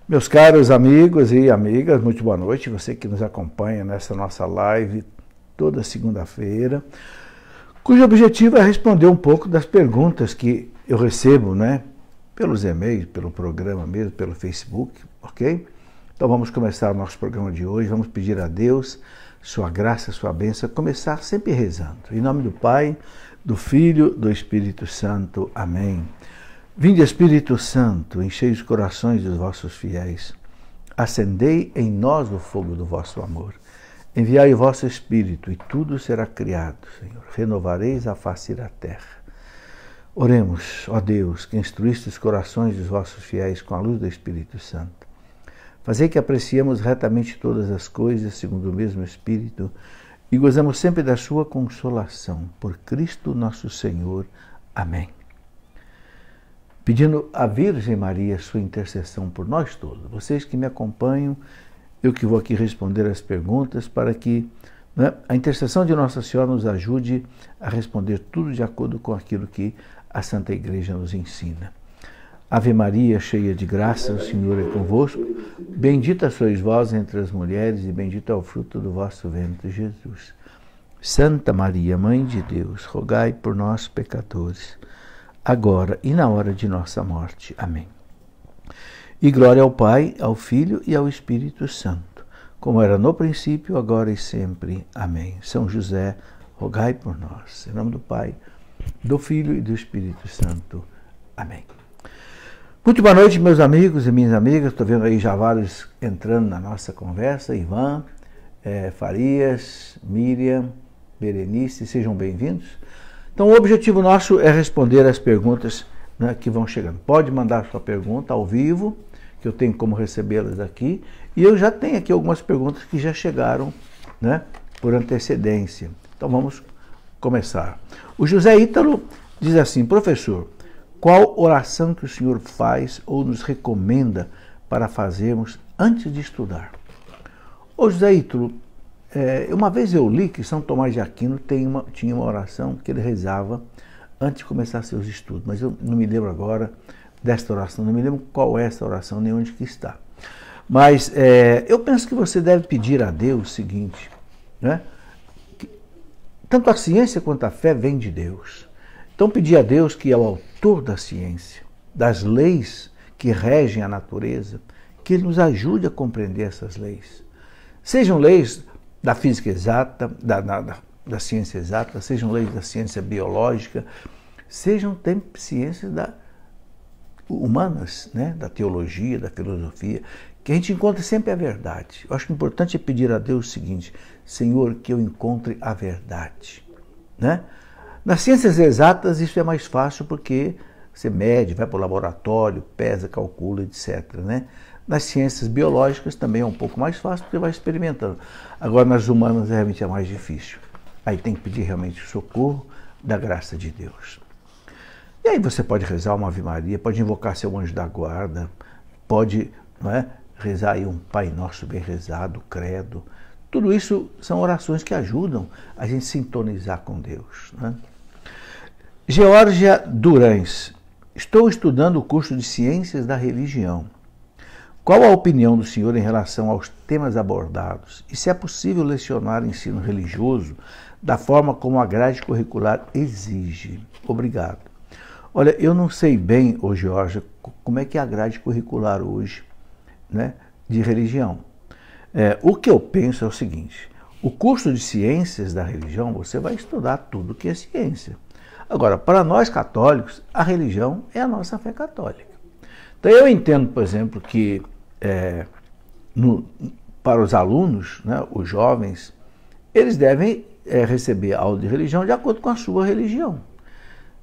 Meus caros amigos e amigas, muito boa noite. Você que nos acompanha nessa nossa live toda segunda-feira, cujo objetivo é responder um pouco das perguntas que eu recebo, né? Pelos e-mails, pelo programa mesmo, pelo Facebook, ok? Então vamos começar o nosso programa de hoje. Vamos pedir a Deus sua graça, sua bênção, começar sempre rezando. Em nome do Pai, do Filho, do Espírito Santo. Amém. Vinde, Espírito Santo, enchei os corações dos vossos fiéis. Acendei em nós o fogo do vosso amor. Enviai o vosso Espírito, e tudo será criado, Senhor. Renovareis a face da terra. Oremos, ó Deus, que instruíste os corações dos vossos fiéis com a luz do Espírito Santo. Fazei que apreciemos retamente todas as coisas, segundo o mesmo Espírito, e gozamos sempre da sua consolação. Por Cristo nosso Senhor. Amém. Pedindo à Virgem Maria sua intercessão por nós todos, vocês que me acompanham, eu que vou aqui responder as perguntas para que a intercessão de Nossa Senhora nos ajude a responder tudo de acordo com aquilo que a Santa Igreja nos ensina. Ave Maria, cheia de graça, o Senhor é convosco. Bendita sois vós entre as mulheres e bendito é o fruto do vosso ventre, Jesus. Santa Maria, Mãe de Deus, rogai por nós, pecadores, agora e na hora de nossa morte. Amém. E glória ao Pai, ao Filho e ao Espírito Santo, como era no princípio, agora e sempre. Amém. São José, rogai por nós. Em nome do Pai, do Filho e do Espírito Santo. Amém. Muito boa noite, meus amigos e minhas amigas. Estou vendo aí já vários entrando na nossa conversa. Ivan, Farias, Miriam, Berenice, sejam bem-vindos. Então, o objetivo nosso é responder as perguntas, né, que vão chegando. Pode mandar sua pergunta ao vivo, que eu tenho como recebê-las aqui. E eu já tenho aqui algumas perguntas que já chegaram, né, por antecedência. Então, vamos começar. O José Ítalo diz assim: professor, qual oração que o senhor faz ou nos recomenda para fazermos antes de estudar? Ô José Ítalo, uma vez eu li que São Tomás de Aquino tinha uma oração que ele rezava antes de começar seus estudos, mas eu não me lembro agora desta oração, não me lembro qual é essa oração, nem onde que está. Mas eu penso que você deve pedir a Deus o seguinte, né? Que tanto a ciência quanto a fé vem de Deus. Então pedir a Deus, que é o autor da ciência, das leis que regem a natureza, que Ele nos ajude a compreender essas leis. Sejam leis da física exata, da ciência exata, sejam leis da ciência biológica, sejam ciências humanas, né? Da teologia, da filosofia, que a gente encontre sempre a verdade. Eu acho que o importante é pedir a Deus o seguinte: Senhor, que eu encontre a verdade, né? Nas ciências exatas isso é mais fácil porque você mede, vai para o laboratório, pesa, calcula, etc., né? Nas ciências biológicas também é um pouco mais fácil porque vai experimentando. Agora nas humanas realmente é mais difícil. Aí tem que pedir realmente o socorro da graça de Deus. E aí você pode rezar uma Ave Maria, pode invocar seu anjo da guarda, pode, não é, rezar aí um Pai Nosso bem rezado, credo. Tudo isso são orações que ajudam a gente sintonizar com Deus, né? Geórgia Durães: estou estudando o curso de Ciências da Religião. Qual a opinião do senhor em relação aos temas abordados? E se é possível lecionar ensino religioso da forma como a grade curricular exige? Obrigado. Olha, eu não sei bem, ô Geórgia, como é que é a grade curricular hoje, né, de religião. O que eu penso é o seguinte: o curso de Ciências da Religião, você vai estudar tudo que é ciência. Agora, para nós católicos, a religião é a nossa fé católica. Então eu entendo, por exemplo, que para os alunos, né, os jovens, eles devem receber aula de religião de acordo com a sua religião.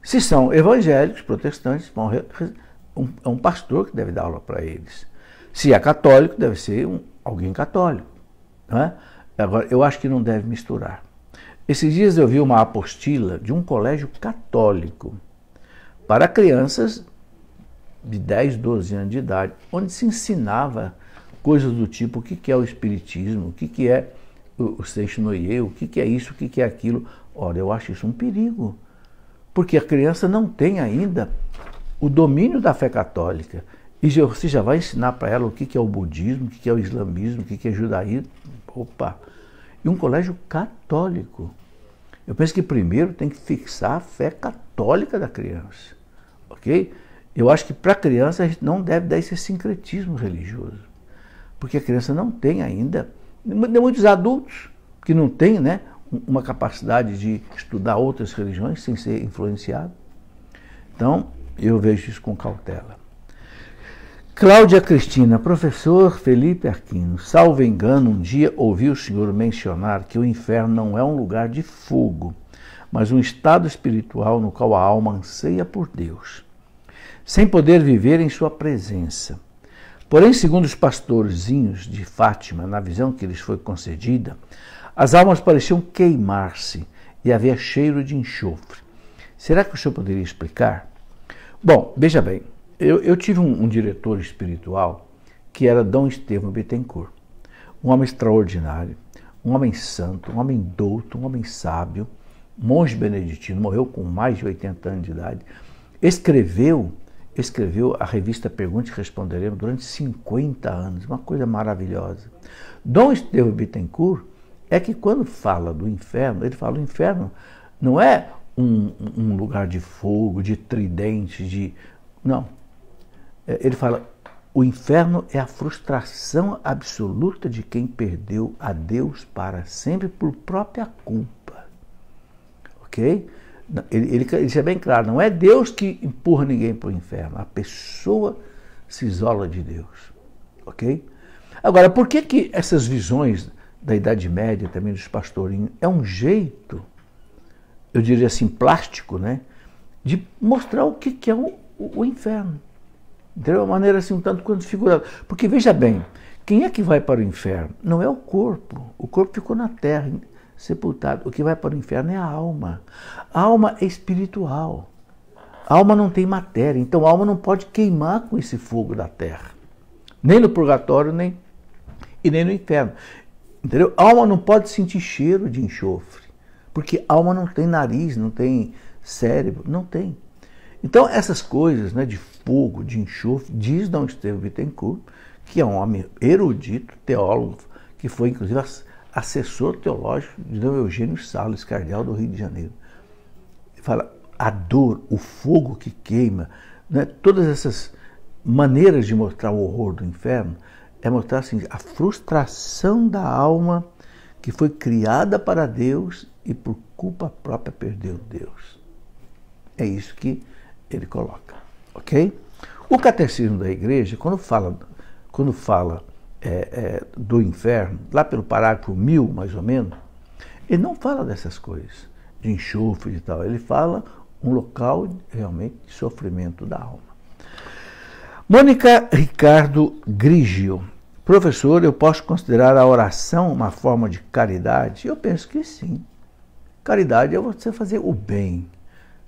Se são evangélicos, protestantes, é um pastor que deve dar aula para eles. Se é católico, deve ser alguém católico, né? Agora, eu acho que não deve misturar. Esses dias eu vi uma apostila de um colégio católico para crianças de 10, 12 anos de idade, onde se ensinava coisas do tipo o que é o espiritismo, o que é o Seixinoye, o que é isso, o que é aquilo. Ora, eu acho isso um perigo, porque a criança não tem ainda o domínio da fé católica. E você já vai ensinar para ela o que é o budismo, o que é o islamismo, o que é o judaísmo. Opa! E um colégio católico. Eu penso que primeiro tem que fixar a fé católica da criança. Ok? Eu acho que para a criança a gente não deve dar esse sincretismo religioso. Porque a criança não tem ainda, muitos adultos que não têm, né, uma capacidade de estudar outras religiões sem ser influenciado. Então, eu vejo isso com cautela. Cláudia Cristina, professor Felipe Aquino, salvo engano, um dia ouvi o senhor mencionar que o inferno não é um lugar de fogo, mas um estado espiritual no qual a alma anseia por Deus, sem poder viver em sua presença. Porém, segundo os pastorzinhos de Fátima, na visão que lhes foi concedida, as almas pareciam queimar-se e havia cheiro de enxofre. Será que o senhor poderia explicar? Bom, veja bem, eu tive um diretor espiritual que era Dom Estevão Bittencourt, um homem extraordinário, um homem santo, um homem douto, um homem sábio, monge beneditino, morreu com mais de 80 anos de idade, escreveu a revista Pergunte e Responderemos durante 50 anos, uma coisa maravilhosa. Dom Estevão Bittencourt é que quando fala do inferno, ele fala: o inferno não é um lugar de fogo, de tridente, não. Ele fala: o inferno é a frustração absoluta de quem perdeu a Deus para sempre por própria culpa. Ok? Ele deixa bem claro, não é Deus que empurra ninguém para o inferno, a pessoa se isola de Deus. Ok? Agora, por que essas visões da Idade Média, também dos pastorinhos, é um jeito, eu diria assim, plástico, né, de mostrar o que é o inferno. De uma maneira assim, um tanto quanto figurada. Porque, veja bem, quem é que vai para o inferno? Não é o corpo ficou na terra, sepultado. O que vai para o inferno é a alma. A alma é espiritual. A alma não tem matéria, então a alma não pode queimar com esse fogo da terra. Nem no purgatório, nem no inferno. Entendeu? A alma não pode sentir cheiro de enxofre, porque a alma não tem nariz, não tem cérebro, não tem. Então essas coisas, né, de fogo, de enxofre, diz Dom Estevão Bittencourt, que é um homem erudito, teólogo, que foi inclusive assessor teológico de Dom Eugênio Salles, cardeal do Rio de Janeiro. Ele fala: a dor, o fogo que queima, né, todas essas maneiras de mostrar o horror do inferno, é mostrar assim, a frustração da alma que foi criada para Deus e por culpa própria perdeu Deus. É isso que ele coloca, ok? O Catecismo da Igreja, quando fala do inferno, lá pelo parágrafo 1000, mais ou menos, ele não fala dessas coisas, de enxofre e tal. Ele fala um local realmente de sofrimento da alma. Mônica Ricardo Grigio. Professor, eu posso considerar a oração uma forma de caridade? Eu penso que sim. Caridade é você fazer o bem.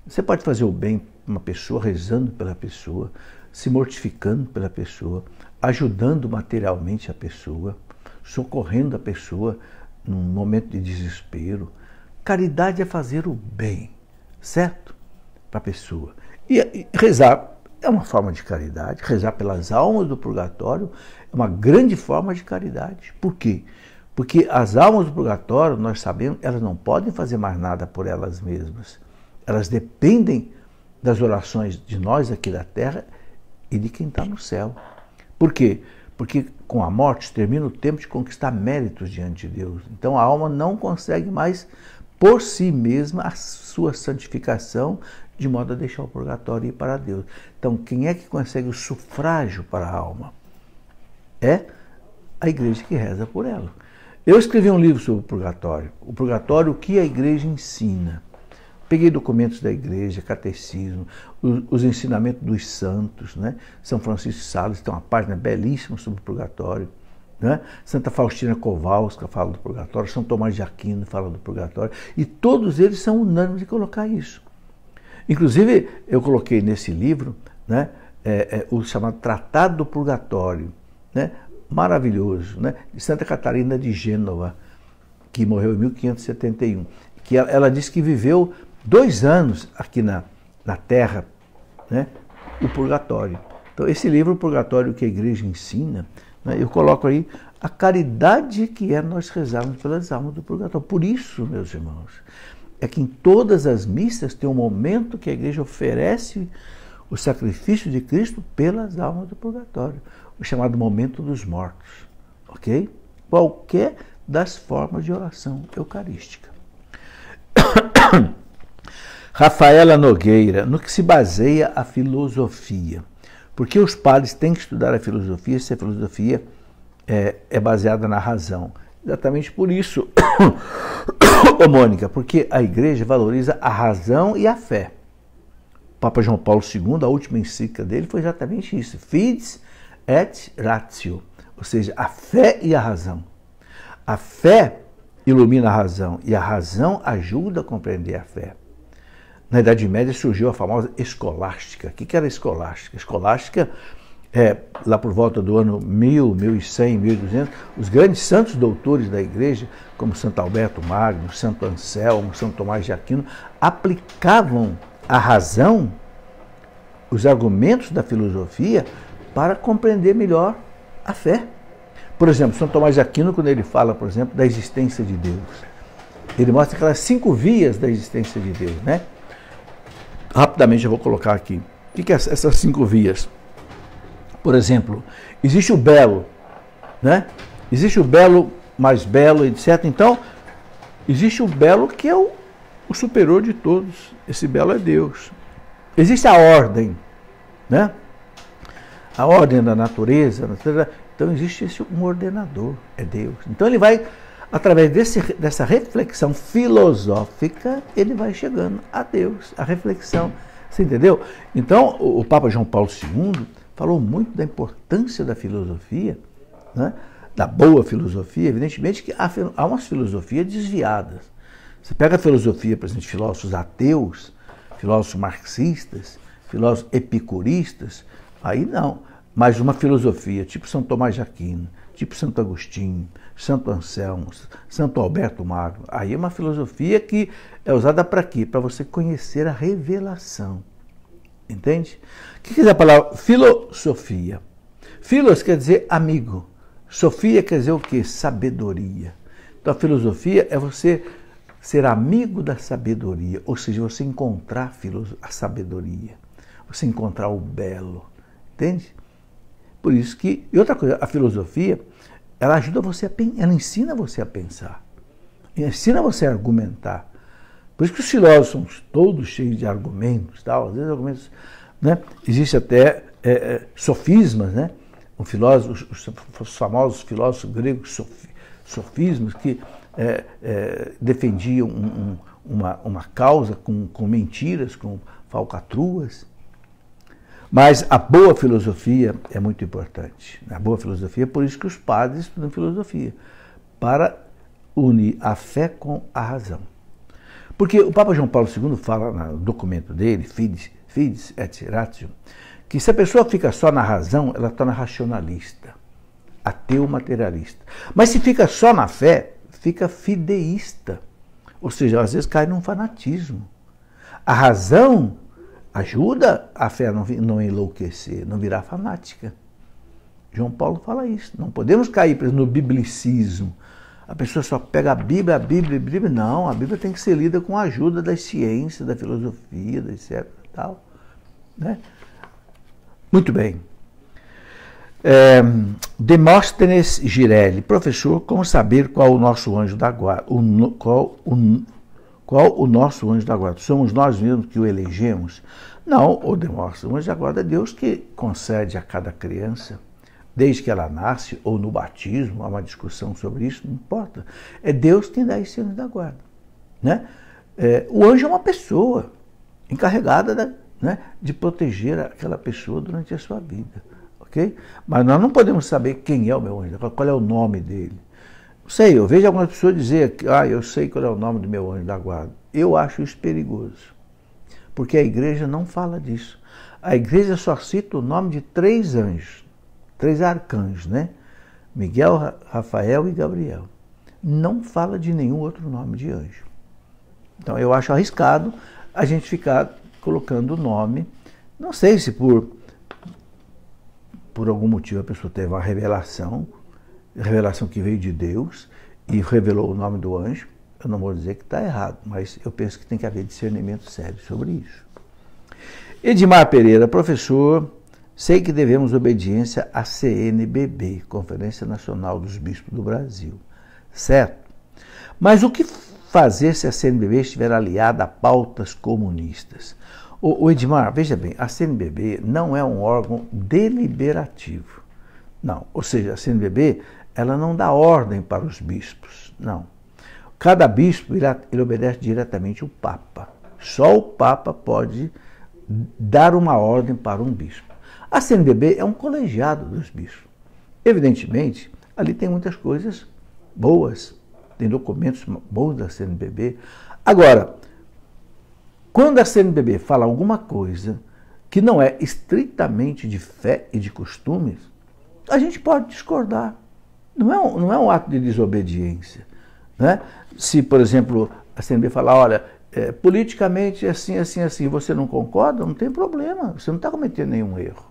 Você pode fazer o bem para uma pessoa, rezando pela pessoa, se mortificando pela pessoa, ajudando materialmente a pessoa, socorrendo a pessoa num momento de desespero. Caridade é fazer o bem, certo? Para a pessoa. E rezar é uma forma de caridade. Rezar pelas almas do purgatório é uma grande forma de caridade. Por quê? Porque as almas do purgatório, nós sabemos, elas não podem fazer mais nada por elas mesmas. Elas dependem das orações de nós aqui da terra e de quem está no céu. Por quê? Porque com a morte termina o tempo de conquistar méritos diante de Deus. Então a alma não consegue mais por si mesma a sua santificação, de modo a deixar o purgatório e ir para Deus. Então quem é que consegue o sufrágio para a alma? É a igreja que reza por ela. Eu escrevi um livro sobre o purgatório, o que a igreja ensina. Peguei documentos da igreja, catecismo, os ensinamentos dos santos, né? São Francisco de Sales tem uma página belíssima sobre o purgatório, né? Santa Faustina Kowalska fala do purgatório, São Tomás de Aquino fala do purgatório, e todos eles são unânimes em colocar isso. Inclusive, eu coloquei nesse livro, né, o chamado Tratado do Purgatório, né? Maravilhoso, né? De Santa Catarina de Gênova, que morreu em 1571, que ela disse que viveu 2 anos aqui na Terra, né, o purgatório. Então, esse livro, O Purgatório que a Igreja Ensina, né, eu coloco aí a caridade que é nós rezarmos pelas almas do purgatório. Por isso, meus irmãos, é que em todas as missas tem um momento que a Igreja oferece o sacrifício de Cristo pelas almas do purgatório, o chamado momento dos mortos, ok? Qualquer das formas de oração eucarística. Rafaela Nogueira, no que se baseia a filosofia? Porque os padres têm que estudar a filosofia se a filosofia é baseada na razão. Exatamente por isso, ô Mônica, porque a Igreja valoriza a razão e a fé. O Papa João Paulo II, a última encíclica dele foi exatamente isso, Fides et Ratio, ou seja, a fé e a razão. A fé ilumina a razão e a razão ajuda a compreender a fé. Na Idade Média surgiu a famosa escolástica. O que era a escolástica? A escolástica, lá por volta do ano 1000, 1100, 1200, os grandes santos doutores da Igreja, como Santo Alberto Magno, Santo Anselmo, Santo Tomás de Aquino, aplicavam a razão, os argumentos da filosofia, para compreender melhor a fé. Por exemplo, Santo Tomás de Aquino, quando ele fala, por exemplo, da existência de Deus, ele mostra aquelas 5 vias da existência de Deus, né? Rapidamente eu vou colocar aqui. O que é essas 5 vias? Por exemplo, existe o belo, né? Existe o belo mais belo, etc. Então, existe o belo que é o superior de todos. Esse belo é Deus. Existe a ordem, né? A ordem da natureza. Então, existe um ordenador, é Deus. Então, ele vai, através dessa reflexão filosófica, ele vai chegando a Deus, a reflexão. Você entendeu? Então, o Papa João Paulo II falou muito da importância da filosofia, né? Da boa filosofia. Evidentemente que há umas filosofias desviadas. Você pega a filosofia, por exemplo, de filósofos ateus, filósofos marxistas, filósofos epicuristas, aí não. Mas uma filosofia tipo São Tomás de Aquino, tipo Santo Agostinho, Santo Anselmo, Santo Alberto Magno, aí é uma filosofia que é usada para quê? Para você conhecer a revelação. Entende? O que quer dizer a palavra filosofia? Filos quer dizer amigo. Sofia quer dizer o quê? Sabedoria. Então a filosofia é você ser amigo da sabedoria, ou seja, você encontrar a sabedoria, você encontrar o belo. Entende? Por isso que, e outra coisa, a filosofia, ela ajuda você ela ensina você a pensar, ensina você a argumentar. Por isso que os filósofos são todos cheios de argumentos, tal. Às vezes argumentos, né? Existe até sofismas, né? Os famosos filósofos gregos sofismas que defendiam uma causa com mentiras, com falcatruas. Mas a boa filosofia é muito importante. A boa filosofia, por isso que os padres estudam filosofia, para unir a fé com a razão. Porque o Papa João Paulo II fala no documento dele, Fides et Ratio, que se a pessoa fica só na razão, ela torna racionalista, ateu materialista. Mas se fica só na fé, fica fideísta. Ou seja, às vezes cai num fanatismo. A razão ajuda a fé a não enlouquecer, não virar fanática. João Paulo fala isso. Não podemos cair no biblicismo. A pessoa só pega a Bíblia, a Bíblia. Não, a Bíblia tem que ser lida com a ajuda das ciências, da filosofia, etc. Tal, né? Muito bem. Demóstenes Girelli, professor, como saber qual o nosso anjo da guarda? Qual o nosso anjo da guarda? Somos nós mesmos que o elegemos? Não, o Demóstenes, o anjo da guarda é Deus que concede a cada criança, desde que ela nasce, ou no batismo, há uma discussão sobre isso, não importa. É Deus quem dá esse anjo da guarda, né? O anjo é uma pessoa encarregada de proteger aquela pessoa durante a sua vida, ok? Mas nós não podemos saber quem é o meu anjo da guarda, qual é o nome dele. Sei, eu vejo algumas pessoas dizer que eu sei qual é o nome do meu anjo da guarda. Eu acho isso perigoso, porque a igreja não fala disso. A igreja só cita o nome de 3 anjos, 3 arcanjos, né? Miguel, Rafael e Gabriel. Não fala de nenhum outro nome de anjo. Então eu acho arriscado a gente ficar colocando o nome, não sei se por por algum motivo a pessoa teve uma revelação que veio de Deus e revelou o nome do anjo, eu não vou dizer que está errado, mas eu penso que tem que haver discernimento sério sobre isso. Edmar Pereira, professor, sei que devemos obediência à CNBB, Conferência Nacional dos Bispos do Brasil, certo? Mas o que fazer se a CNBB estiver aliada a pautas comunistas? O Edmar, veja bem, a CNBB não é um órgão deliberativo. Não, ou seja, a CNBB ela não dá ordem para os bispos, não. Cada bispo ele obedece diretamente ao Papa. Só o Papa pode dar uma ordem para um bispo. A CNBB é um colegiado dos bispos. Evidentemente, ali tem muitas coisas boas, tem documentos bons da CNBB. Agora, quando a CNBB fala alguma coisa que não é estritamente de fé e de costumes, a gente pode discordar. Não é um ato de desobediência. Né? Se, por exemplo, a CNBB falar, olha, politicamente é assim, assim, assim, você não concorda, não tem problema, você não está cometendo nenhum erro.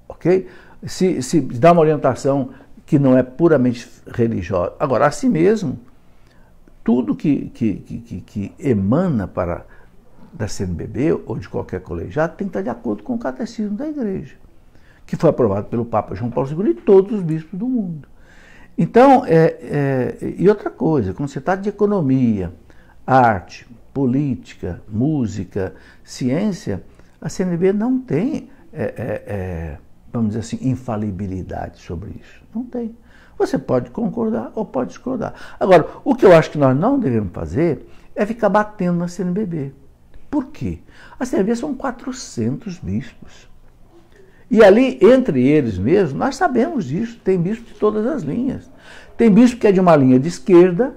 Ok? Se dá uma orientação que não é puramente religiosa. Agora, assim mesmo, tudo que emana da CNBB ou de qualquer colegiado tem que estar de acordo com o catecismo da igreja, que foi aprovado pelo Papa João Paulo II e todos os bispos do mundo. Então, e outra coisa, quando se trata de economia, arte, política, música, ciência, a CNBB não tem, vamos dizer assim, infalibilidade sobre isso. Não tem. Você pode concordar ou pode discordar. Agora, o que eu acho que nós não devemos fazer é ficar batendo na CNBB. Por quê? A CNBB são 400 bispos. E ali, entre eles mesmos, nós sabemos disso, tem bispo de todas as linhas. Tem bispo que é de uma linha de esquerda,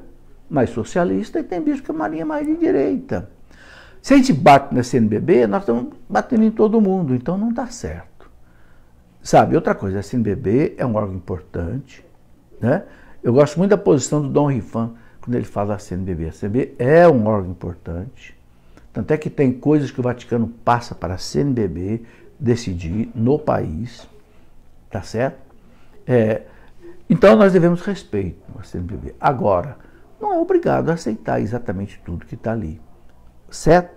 mais socialista, e tem bispo que é uma linha mais de direita. Se a gente bate na CNBB, nós estamos batendo em todo mundo, então não está certo. Sabe, outra coisa, a CNBB é um órgão importante, né? Eu gosto muito da posição do Dom Rifan, quando ele fala da CNBB. A CNBB é um órgão importante, tanto é que tem coisas que o Vaticano passa para a CNBB decidir no país, tá certo? Então nós devemos respeito à CNBB. Agora, não é obrigado a aceitar exatamente tudo que está ali, certo?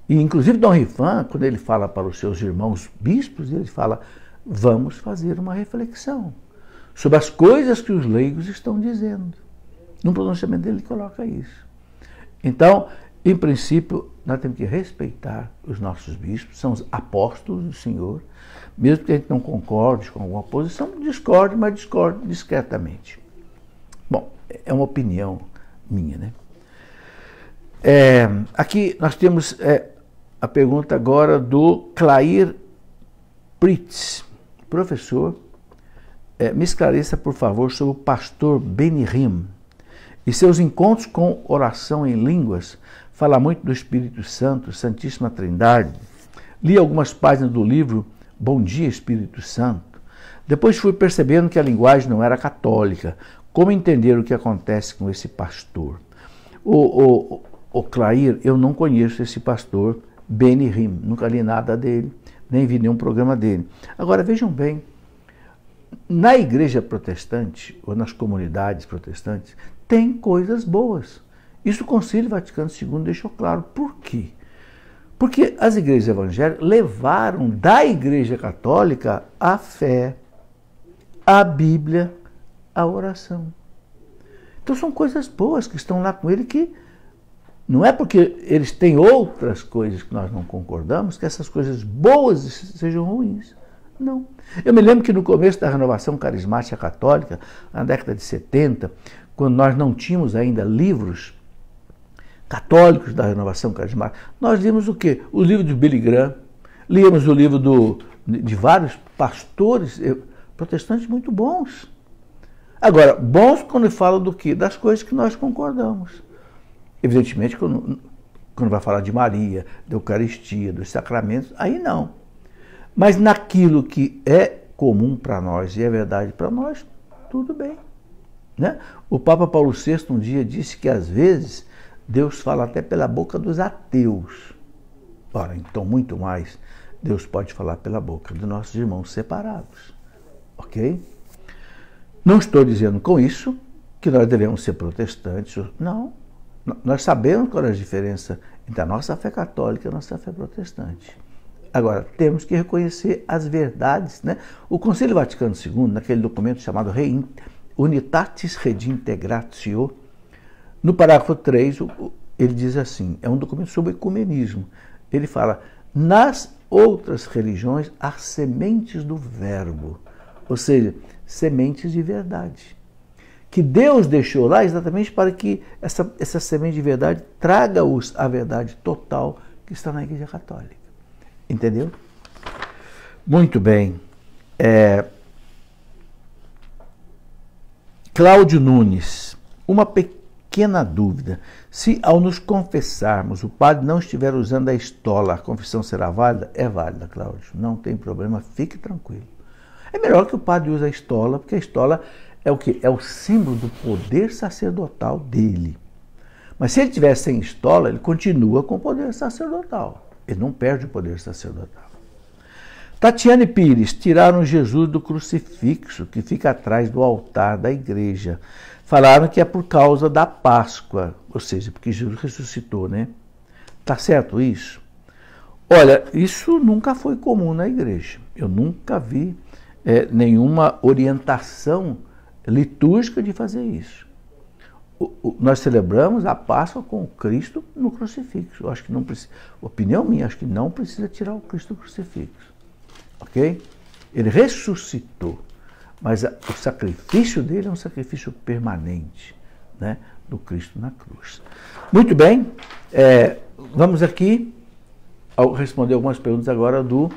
E inclusive Dom Rifan, quando ele fala para os seus irmãos bispos, ele fala, vamos fazer uma reflexão sobre as coisas que os leigos estão dizendo. No pronunciamento dele ele coloca isso. Então, em princípio, nós temos que respeitar os nossos bispos, são os apóstolos do Senhor, mesmo que a gente não concorde com alguma posição, discorde, mas discorde discretamente. Bom, é uma opinião minha, né? Aqui nós temos a pergunta agora do Clair Pritz. Professor, me esclareça, por favor, sobre o pastor Benihim e seus encontros com oração em línguas. Fala muito do Espírito Santo, Santíssima Trindade. Li algumas páginas do livro Bom Dia, Espírito Santo. Depois fui percebendo que a linguagem não era católica. Como entender o que acontece com esse pastor? O Clair, eu não conheço esse pastor Benihim, nunca li nada dele, nem vi nenhum programa dele. Agora, vejam bem, na igreja protestante, ou nas comunidades protestantes, tem coisas boas. Isso o Concílio Vaticano II deixou claro. Por quê? Porque as igrejas evangélicas levaram da Igreja Católica a fé, a Bíblia, a oração. Então são coisas boas que estão lá com ele, que não é porque eles têm outras coisas que nós não concordamos que essas coisas boas sejam ruins. Não. Eu me lembro que no começo da renovação carismática católica, na década de 70, quando nós não tínhamos ainda livros católicos da renovação carismática, nós líamos o quê? O livro de Billy Graham, líamos o livro de vários pastores protestantes muito bons. Agora, bons quando fala do quê? Das coisas que nós concordamos. Evidentemente, quando vai falar de Maria, da Eucaristia, dos sacramentos, aí não. Mas naquilo que é comum para nós e é verdade para nós, tudo bem. Né? O Papa Paulo VI um dia disse que às vezes Deus fala até pela boca dos ateus. Ora, então muito mais Deus pode falar pela boca dos nossos irmãos separados. ok? Não estou dizendo com isso que nós devemos ser protestantes, não. Nós sabemos qual é a diferença entre a nossa fé católica e a nossa fé protestante. Agora, temos que reconhecer as verdades, né? O Concílio Vaticano II, naquele documento chamado Unitatis Redintegratio, no parágrafo 3, ele diz assim, é um documento sobre ecumenismo. Ele fala, nas outras religiões há sementes do verbo, ou seja, sementes de verdade, que Deus deixou lá exatamente para que essa semente de verdade traga-os a verdade total que está na Igreja Católica. Entendeu? Muito bem. Cláudio Nunes, uma pequena dúvida. Se ao nos confessarmos o padre não estiver usando a estola, a confissão será válida? É válida, Cláudio. Não tem problema, fique tranquilo. É melhor que o padre use a estola, porque a estola é o quê? É o símbolo do poder sacerdotal dele. Mas se ele estiver sem estola, ele continua com o poder sacerdotal. Ele não perde o poder sacerdotal. Tatiane Pires, tiraram Jesus do crucifixo que fica atrás do altar da igreja. Falaram que é por causa da Páscoa, ou seja, porque Jesus ressuscitou, né? Tá certo isso? Olha, isso nunca foi comum na igreja. Eu nunca vi nenhuma orientação litúrgica de fazer isso. Nós celebramos a Páscoa com o Cristo no crucifixo. Eu acho que não precisa, opinião minha, acho que não precisa tirar o Cristo do crucifixo. Ok? Ele ressuscitou, mas o sacrifício dele é um sacrifício permanente, né, do Cristo na cruz. Muito bem, vamos aqui responder algumas perguntas agora do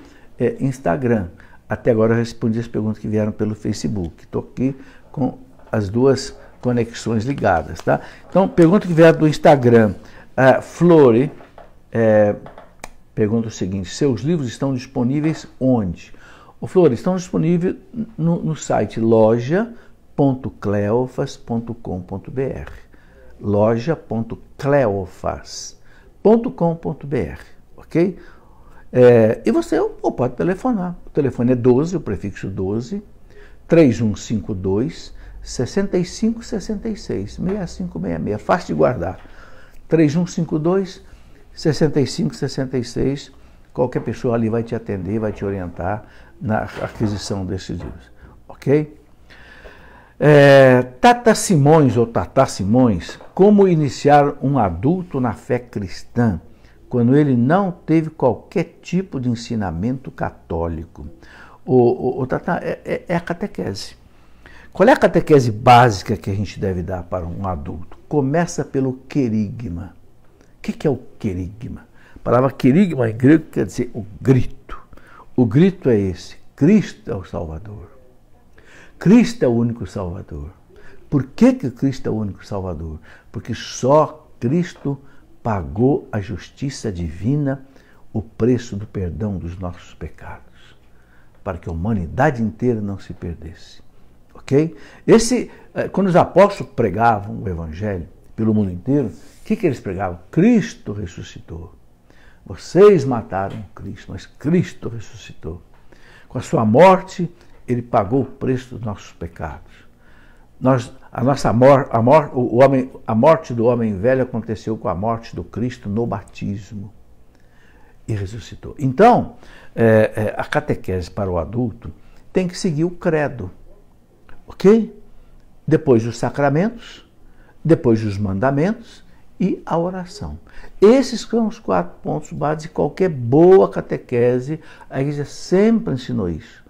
Instagram. Até agora eu respondi as perguntas que vieram pelo Facebook. Estou aqui com as duas conexões ligadas, tá? Então, pergunta que veio do Instagram. Flore pergunta o seguinte, seus livros estão disponíveis onde? Flore, estão disponíveis no site loja.cleofas.com.br loja.cleofas.com.br, ok? E você pode telefonar. O telefone é 12, o prefixo 12, 3152 6566, 6566, fácil de guardar. 3152 6566, qualquer pessoa ali vai te atender, vai te orientar na aquisição desses livros, ok? Tata Simões, ou Tata Simões, como iniciar um adulto na fé cristã quando ele não teve qualquer tipo de ensinamento católico? Tata, é a catequese. Qual é a catequese básica que a gente deve dar para um adulto? Começa pelo querigma. O que é o querigma? A palavra querigma em grego quer dizer o grito. O grito é esse: Cristo é o Salvador. Cristo é o único Salvador. Por que Cristo é o único Salvador? Porque só Cristo pagou a justiça divina, o preço do perdão dos nossos pecados, para que a humanidade inteira não se perdesse. Ok? Quando os apóstolos pregavam o Evangelho pelo mundo inteiro, o que eles pregavam? Cristo ressuscitou. Vocês mataram Cristo, mas Cristo ressuscitou. Com a sua morte, ele pagou o preço dos nossos pecados. A morte do homem velho aconteceu com a morte do Cristo no batismo e ressuscitou. Então, a catequese para o adulto tem que seguir o credo. Ok? Depois os sacramentos, depois os mandamentos e a oração. Esses são os 4 pontos básicos de qualquer boa catequese. A Igreja sempre ensinou isso.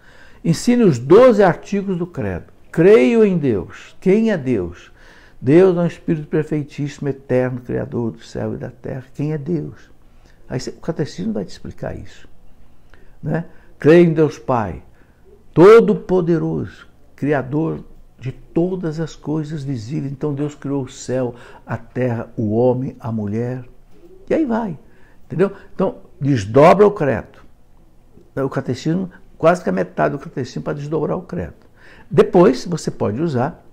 Ensine os 12 artigos do credo. Creio em Deus. Quem é Deus? Deus é um Espírito perfeitíssimo, eterno, Criador do céu e da terra. Quem é Deus? Aí o catecismo vai te explicar isso. Né? Creio em Deus Pai, Todo-Poderoso, Criador de todas as coisas visíveis. Então Deus criou o céu, a terra, o homem, a mulher. E aí vai. Entendeu? Então, desdobra o credo. O catecismo, quase que a metade do catecismo para desdobrar o credo. Depois você pode usar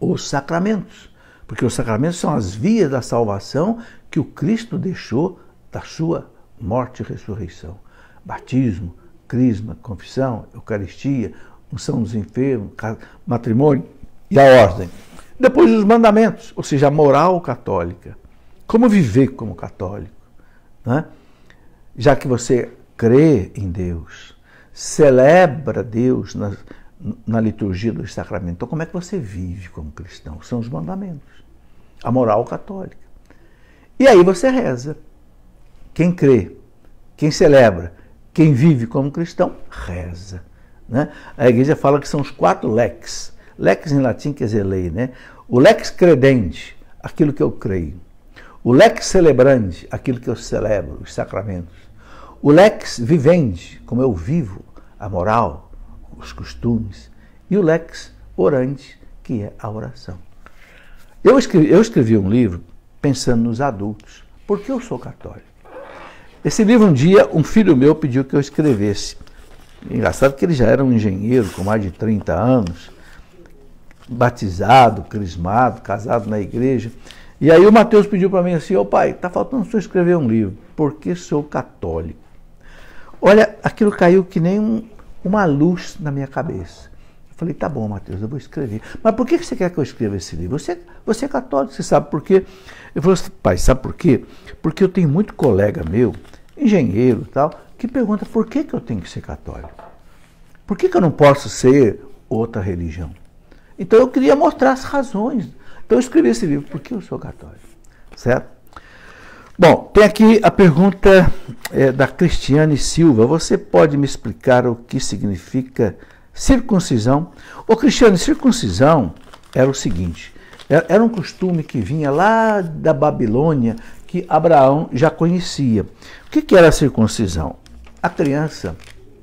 os sacramentos, porque os sacramentos são as vias da salvação que o Cristo deixou da sua morte e ressurreição. Batismo, crisma, confissão, Eucaristia, unção dos enfermos, matrimônio e a ordem. Depois os mandamentos, ou seja, a moral católica. Como viver como católico, né? Já que você crê em Deus, celebra Deus na liturgia dos sacramentos, então como é que você vive como cristão? São os mandamentos, a moral católica. E aí você reza. Quem crê, quem celebra, quem vive como cristão, reza, né? A igreja fala que são os 4 lex. Lex em latim quer dizer lei, né? O lex credente, aquilo que eu creio. O lex celebrandi, aquilo que eu celebro, os sacramentos. O lex vivendi, como eu vivo a moral, os costumes. E o lex orandi, que é a oração. Eu escrevi um livro pensando nos adultos. Por que eu sou católico? Esse livro, um dia, um filho meu pediu que eu escrevesse. Engraçado que ele já era um engenheiro com mais de 30 anos, batizado, crismado, casado na igreja. E aí o Mateus pediu para mim assim: ô pai, está faltando só escrever um livro. Por que sou católico? Olha, aquilo caiu que nem uma luz na minha cabeça. Eu falei: tá bom, Mateus, eu vou escrever. Mas por que você quer que eu escreva esse livro? Você é católico, você sabe por quê? Eu falei assim: pai, sabe por quê? Porque eu tenho muito colega meu, engenheiro e tal, que pergunta por que eu tenho que ser católico? Por que eu não posso ser outra religião? Então eu queria mostrar as razões. Então eu escrevi esse livro, por que eu sou católico? Certo? Bom, tem aqui a pergunta da Cristiane Silva. Você pode me explicar o que significa circuncisão? Ô Cristiane, circuncisão era o seguinte, era um costume que vinha lá da Babilônia, que Abraão já conhecia. O que era a circuncisão? A criança,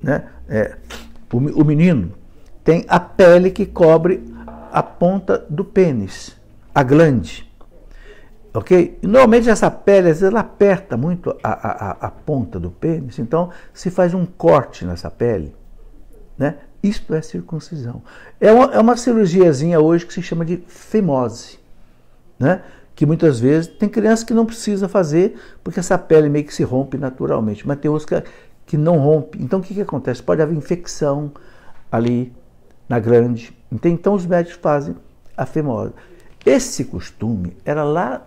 né, o menino, tem a pele que cobre a ponta do pênis, a glande. Ok? E normalmente essa pele, às vezes, ela aperta muito a ponta do pênis, então se faz um corte nessa pele, né? Isto é circuncisão. É uma cirurgiazinha hoje que se chama de fimose, né? Que muitas vezes tem crianças que não precisa fazer porque essa pele meio que se rompe naturalmente, mas tem outras que não rompe. Então o que acontece? Pode haver infecção ali na glande. Então os médicos fazem a fimose. Esse costume era lá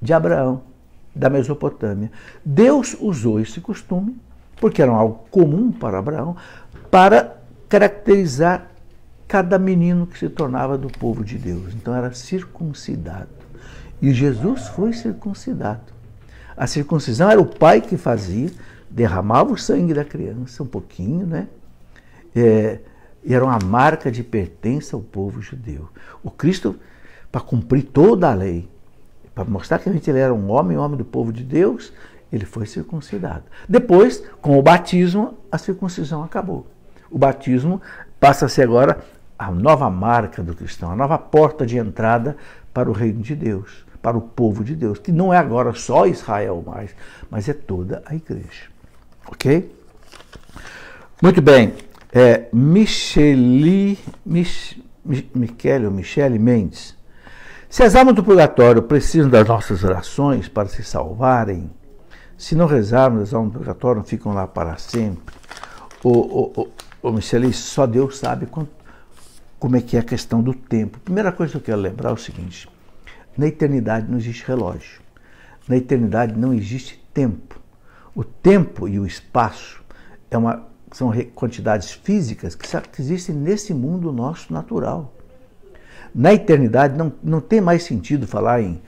de Abraão, da Mesopotâmia. Deus usou esse costume, porque era algo comum para Abraão, para caracterizar cada menino que se tornava do povo de Deus. Então era circuncidado. E Jesus foi circuncidado. A circuncisão era o pai que fazia, derramava o sangue da criança, um pouquinho, né? E era uma marca de pertença ao povo judeu. O Cristo, para cumprir toda a lei, para mostrar que ele era um homem do povo de Deus, ele foi circuncidado. Depois, com o batismo, a circuncisão acabou. O batismo passa a ser agora a nova marca do cristão, a nova porta de entrada para o reino de Deus, para o povo de Deus, que não é agora só Israel mais, mas é toda a igreja. Ok? Muito bem. Michele Mendes. Se as almas do purgatório precisam das nossas orações para se salvarem, se não rezarmos, as almas do purgatório não ficam lá para sempre. Michele, só Deus sabe como é que é a questão do tempo. Primeira coisa que eu quero lembrar é o seguinte: na eternidade não existe relógio. Na eternidade não existe tempo. O tempo e o espaço são quantidades físicas que existem nesse mundo nosso natural. Na eternidade não tem mais sentido falar em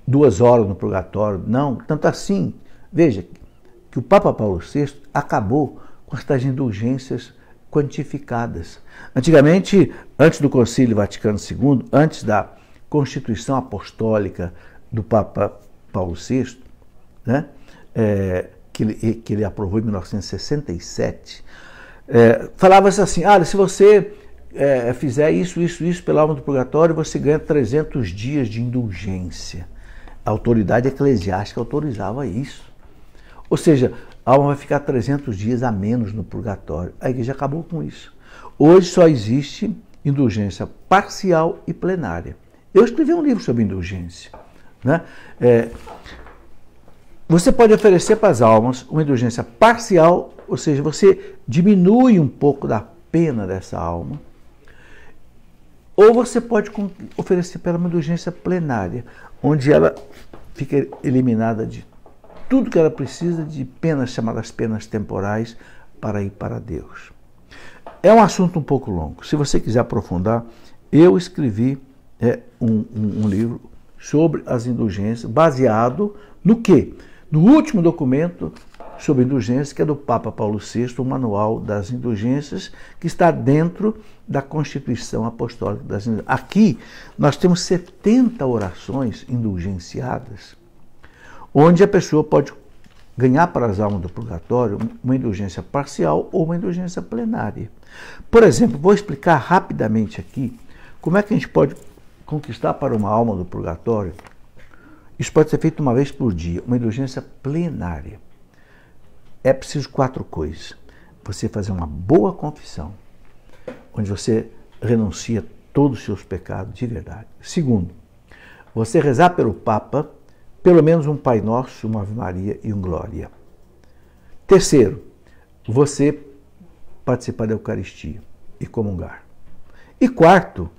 2 horas no purgatório, não. Tanto assim, veja, que o Papa Paulo VI acabou com estas indulgências quantificadas. Antigamente, antes do Concílio Vaticano II, antes da Constituição Apostólica do Papa Paulo VI, né, que ele aprovou em 1967, falava-se assim: se você fizer isso pela alma do purgatório, você ganha 300 dias de indulgência. A autoridade eclesiástica autorizava isso. Ou seja, a alma vai ficar 300 dias a menos no purgatório. A igreja acabou com isso. Hoje só existe indulgência parcial e plenária. Eu escrevi um livro sobre indulgência, né? Você pode oferecer para as almas uma indulgência parcial, ou seja, você diminui um pouco da pena dessa alma, ou você pode oferecer para ela uma indulgência plenária, onde ela fica eliminada de tudo que ela precisa de penas chamadas penas temporais para ir para Deus. É um assunto um pouco longo. Se você quiser aprofundar, eu escrevi um livro sobre as indulgências, baseado no quê? No último documento sobre indulgência, que é do Papa Paulo VI, o Manual das Indulgências, que está dentro da Constituição Apostólica das Indulgências. Aqui nós temos 70 orações indulgenciadas, onde a pessoa pode ganhar para as almas do purgatório uma indulgência parcial ou uma indulgência plenária. Por exemplo, vou explicar rapidamente aqui como é que a gente pode conquistar para uma alma do purgatório. Isso pode ser feito uma vez por dia, uma indulgência plenária. É preciso 4 coisas. Você fazer uma boa confissão, onde você renuncia todos os seus pecados de verdade. Segundo, você rezar pelo Papa, pelo menos um Pai Nosso, uma Ave Maria e um Glória. Terceiro, você participar da Eucaristia e comungar. E quarto,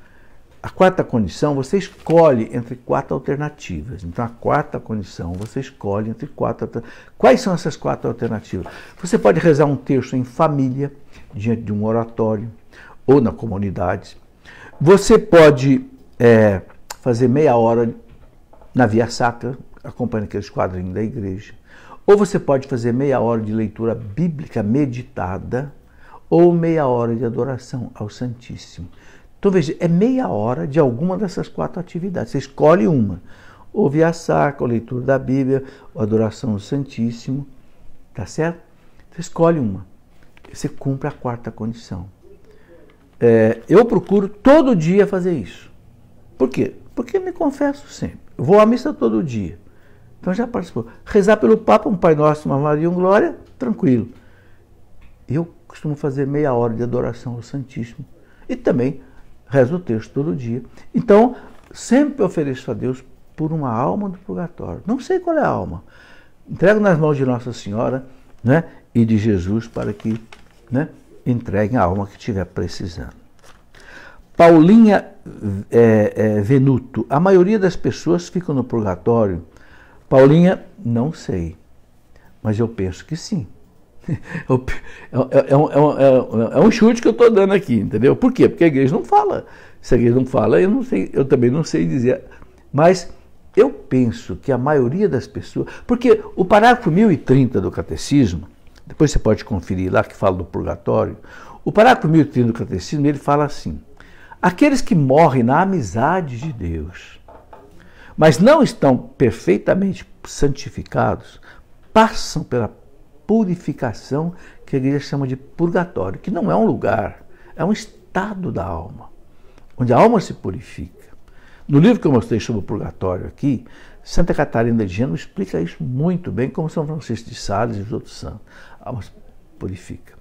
a quarta condição, você escolhe entre 4 alternativas. Então, a quarta condição, você escolhe entre 4 alternativas. Quais são essas 4 alternativas? Você pode rezar um terço em família, diante de um oratório, ou na comunidade. Você pode fazer meia hora na Via Sacra, acompanhando aqueles quadrinhos da igreja. Ou você pode fazer meia hora de leitura bíblica meditada, ou meia hora de adoração ao Santíssimo. Então, veja, é meia hora de alguma dessas 4 atividades. Você escolhe uma. Ou Via Sacra, ou leitura da Bíblia, ou adoração ao Santíssimo. Tá certo? Você escolhe uma. Você cumpre a quarta condição. Eu procuro todo dia fazer isso. Por quê? Porque eu me confesso sempre. Eu vou à missa todo dia. Então já participou. Rezar pelo Papa, um Pai Nosso, uma Maria e um Glória, tranquilo. Eu costumo fazer meia hora de adoração ao Santíssimo. E também rezo o texto todo dia. Então, sempre ofereço a Deus por uma alma do purgatório. Não sei qual é a alma. Entrego nas mãos de Nossa Senhora, né, e de Jesus para que, né, entreguem a alma que estiver precisando. Paulinha Venuto. A maioria das pessoas ficam no purgatório. Paulinha, não sei. Mas eu penso que sim. É um chute que eu estou dando aqui, entendeu? Por quê? Porque a igreja não fala. Se a igreja não fala, eu não sei, eu também não sei dizer. Mas eu penso que a maioria das pessoas... Porque o parágrafo 1030 do Catecismo, depois você pode conferir lá que fala do purgatório, o parágrafo 1030 do Catecismo, ele fala assim: aqueles que morrem na amizade de Deus, mas não estão perfeitamente santificados, passam pela purificação que a igreja chama de purgatório, que não é um lugar, é um estado da alma, onde a alma se purifica. No livro que eu mostrei sobre o purgatório aqui, Santa Catarina de Gênova explica isso muito bem, como São Francisco de Sales e os outros santos. A alma se purifica.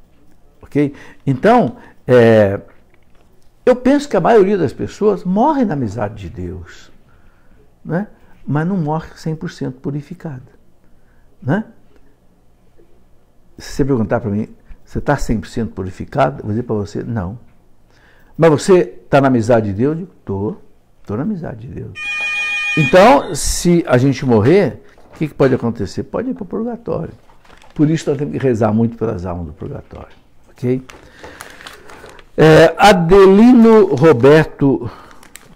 Ok? Então, eu penso que a maioria das pessoas morre na amizade de Deus, né? Mas não morre 100% purificada. Né? Se você perguntar para mim, você está 100% purificado? Eu vou dizer para você, não. Mas você está na amizade de Deus? Eu digo, estou na amizade de Deus. Então, se a gente morrer, o que pode acontecer? Pode ir para o purgatório. Por isso nós temos que rezar muito pelas almas do purgatório. Ok? Adelino Roberto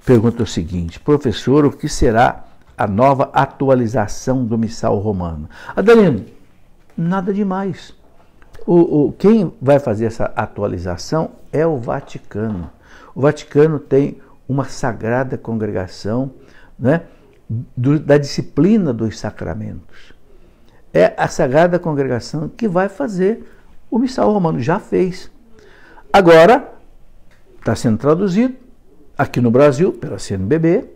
pergunta o seguinte: professor, o que será a nova atualização do Missal Romano? Adelino, nada demais. Quem vai fazer essa atualização é o Vaticano. O Vaticano tem uma sagrada congregação, né, da disciplina dos sacramentos. É a sagrada congregação que vai fazer o Missal Romano. Já fez. Agora, está sendo traduzido aqui no Brasil pela CNBB,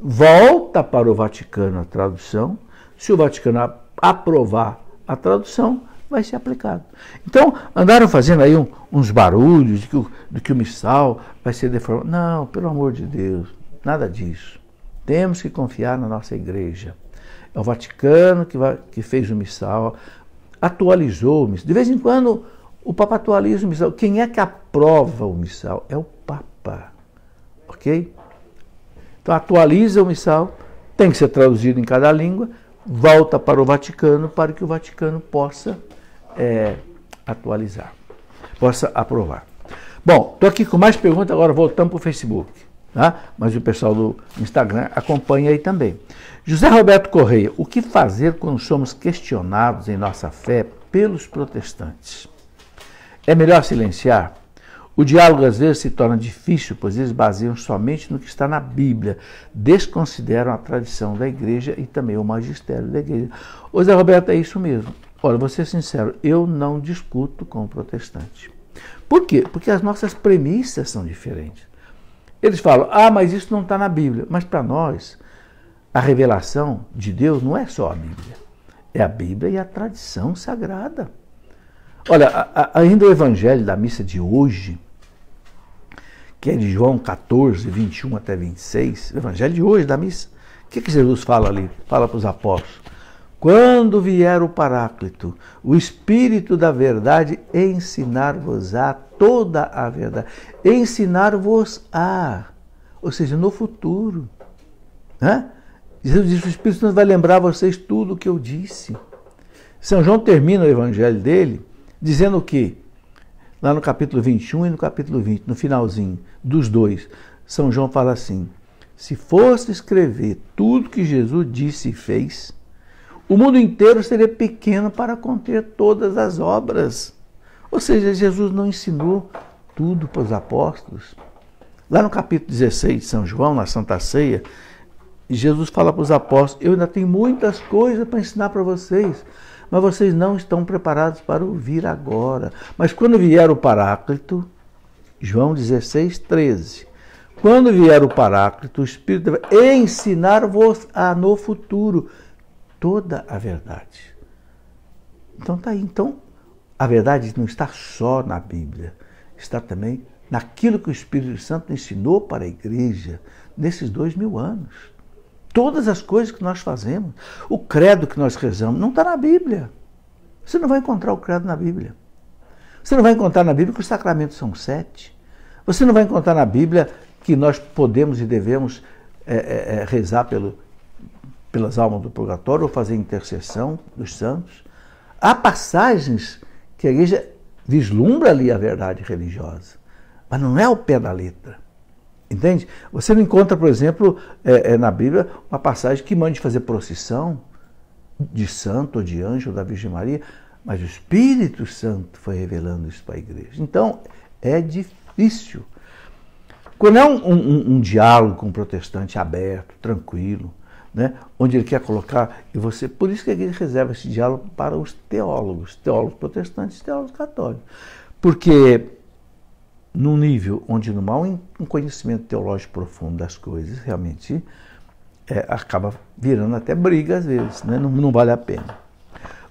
volta para o Vaticano a tradução. Se o Vaticano aprovar a tradução, vai ser aplicado. Então, andaram fazendo aí uns barulhos de que o missal vai ser deformado. Não, pelo amor de Deus, nada disso. Temos que confiar na nossa igreja. É o Vaticano que fez o missal, atualizou o missal. De vez em quando, O Papa atualiza o missal. Quem é que aprova o missal? É o Papa. Ok? Então atualiza o missal, tem que ser traduzido em cada língua, volta para o Vaticano para que o Vaticano possa atualizar, possa aprovar. Bom, estou aqui com mais perguntas, agora voltamos para o Facebook, tá? Mas o pessoal do Instagram acompanha aí também. José Roberto Correia, o que fazer quando somos questionados em nossa fé pelos protestantes? É melhor silenciar? O diálogo às vezes se torna difícil, pois eles baseiam somente no que está na Bíblia, desconsideram a tradição da igreja e também o magistério da igreja. Ô Zé Roberto, é isso mesmo. Olha, vou ser sincero, eu não discuto com o protestante. Por quê? Porque as nossas premissas são diferentes. Eles falam, mas isso não está na Bíblia. Mas para nós, a revelação de Deus não é só a Bíblia. É a Bíblia e a tradição sagrada. Olha, ainda o evangelho da missa de hoje, que é de João 14, 21 até 26, o evangelho de hoje da missa, o que Jesus fala ali? Fala para os apóstolos. Quando vier o Paráclito, o Espírito da verdade, ensinar-vos-á toda a verdade. Ensinar-vos-á, ou seja, no futuro. Jesus diz, o Espírito Santo vai lembrar a vocês tudo o que eu disse. São João termina o evangelho dele dizendo o quê? Lá no capítulo 21 e no capítulo 20, no finalzinho dos dois, São João fala assim, se fosse escrever tudo que Jesus disse e fez, o mundo inteiro seria pequeno para conter todas as obras. Ou seja, Jesus não ensinou tudo para os apóstolos. Lá no capítulo 16 de São João, na Santa Ceia, Jesus fala para os apóstolos, eu ainda tenho muitas coisas para ensinar para vocês, mas vocês não estão preparados para ouvir agora. Mas quando vier o Paráclito, João 16, 13, quando vier o Paráclito, o Espírito vai ensinar-vos no futuro toda a verdade. Então está aí. Então, a verdade não está só na Bíblia, está também naquilo que o Espírito Santo ensinou para a igreja nesses 2000 anos. Todas as coisas que nós fazemos, o credo que nós rezamos, não está na Bíblia. Você não vai encontrar o credo na Bíblia. Você não vai encontrar na Bíblia que os sacramentos são 7. Você não vai encontrar na Bíblia que nós podemos e devemos rezar pelas almas do purgatório ou fazer intercessão dos santos. Há passagens que a igreja vislumbra ali a verdade religiosa, mas não é ao pé da letra. Entende? Você não encontra, por exemplo, na Bíblia, uma passagem que mande fazer procissão de santo ou de anjo ou da Virgem Maria, mas o Espírito Santo foi revelando isso para a igreja. Então, é difícil. Quando é um diálogo com o protestante aberto, tranquilo, né, onde ele quer colocar, e você, por isso que a igreja reserva esse diálogo para os teólogos protestantes e teólogos católicos. Porque num nível onde não há um conhecimento teológico profundo das coisas, realmente acaba virando até briga às vezes, né? Não vale a pena.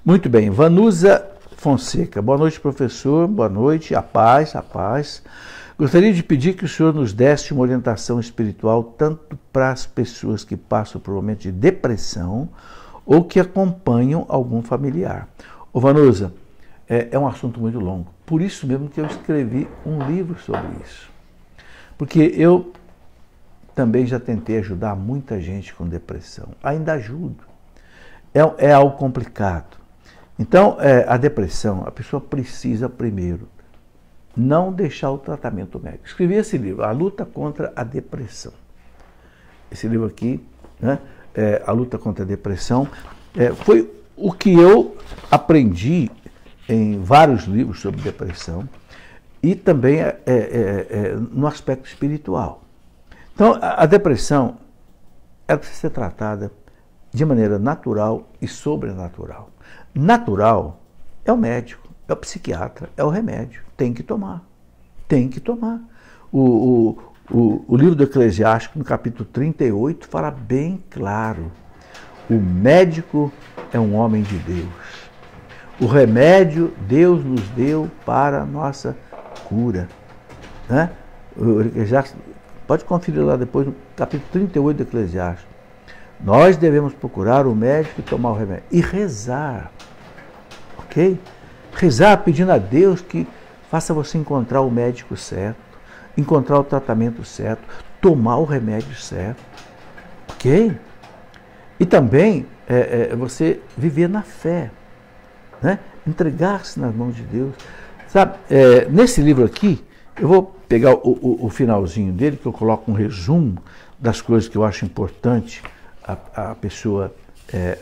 Muito bem, Vanusa Fonseca, boa noite professor, boa noite, a paz, a paz. Gostaria de pedir que o senhor nos desse uma orientação espiritual tanto para as pessoas que passam por um momento de depressão ou que acompanham algum familiar. Ô Vanusa, é um assunto muito longo. Por isso mesmo que eu escrevi um livro sobre isso. Porque eu também já tentei ajudar muita gente com depressão. Ainda ajudo. É algo complicado. Então, a depressão, a pessoa precisa primeiro não deixar o tratamento médico. Escrevi esse livro, A Luta contra a Depressão. Esse livro aqui, né, A Luta contra a Depressão, foi o que eu aprendi em vários livros sobre depressão e também no aspecto espiritual. Então, a depressão ela precisa ser tratada de maneira natural e sobrenatural. Natural é o médico, é o psiquiatra, é o remédio. Tem que tomar. Tem que tomar. O livro do Eclesiástico, no capítulo 38, fala bem claro. O médico é um homem de Deus. O remédio Deus nos deu para a nossa cura. Né? O Eclesiástico, pode conferir lá depois, no capítulo 38 do Eclesiástico. Nós devemos procurar o médico e tomar o remédio. E rezar. Ok? rezar pedindo a Deus que faça você encontrar o médico certo, encontrar o tratamento certo, tomar o remédio certo, ok? E também você viver na fé, né? Entregar-se nas mãos de Deus. Sabe, nesse livro aqui, eu vou pegar o finalzinho dele, que eu coloco um resumo das coisas que eu acho importante a pessoa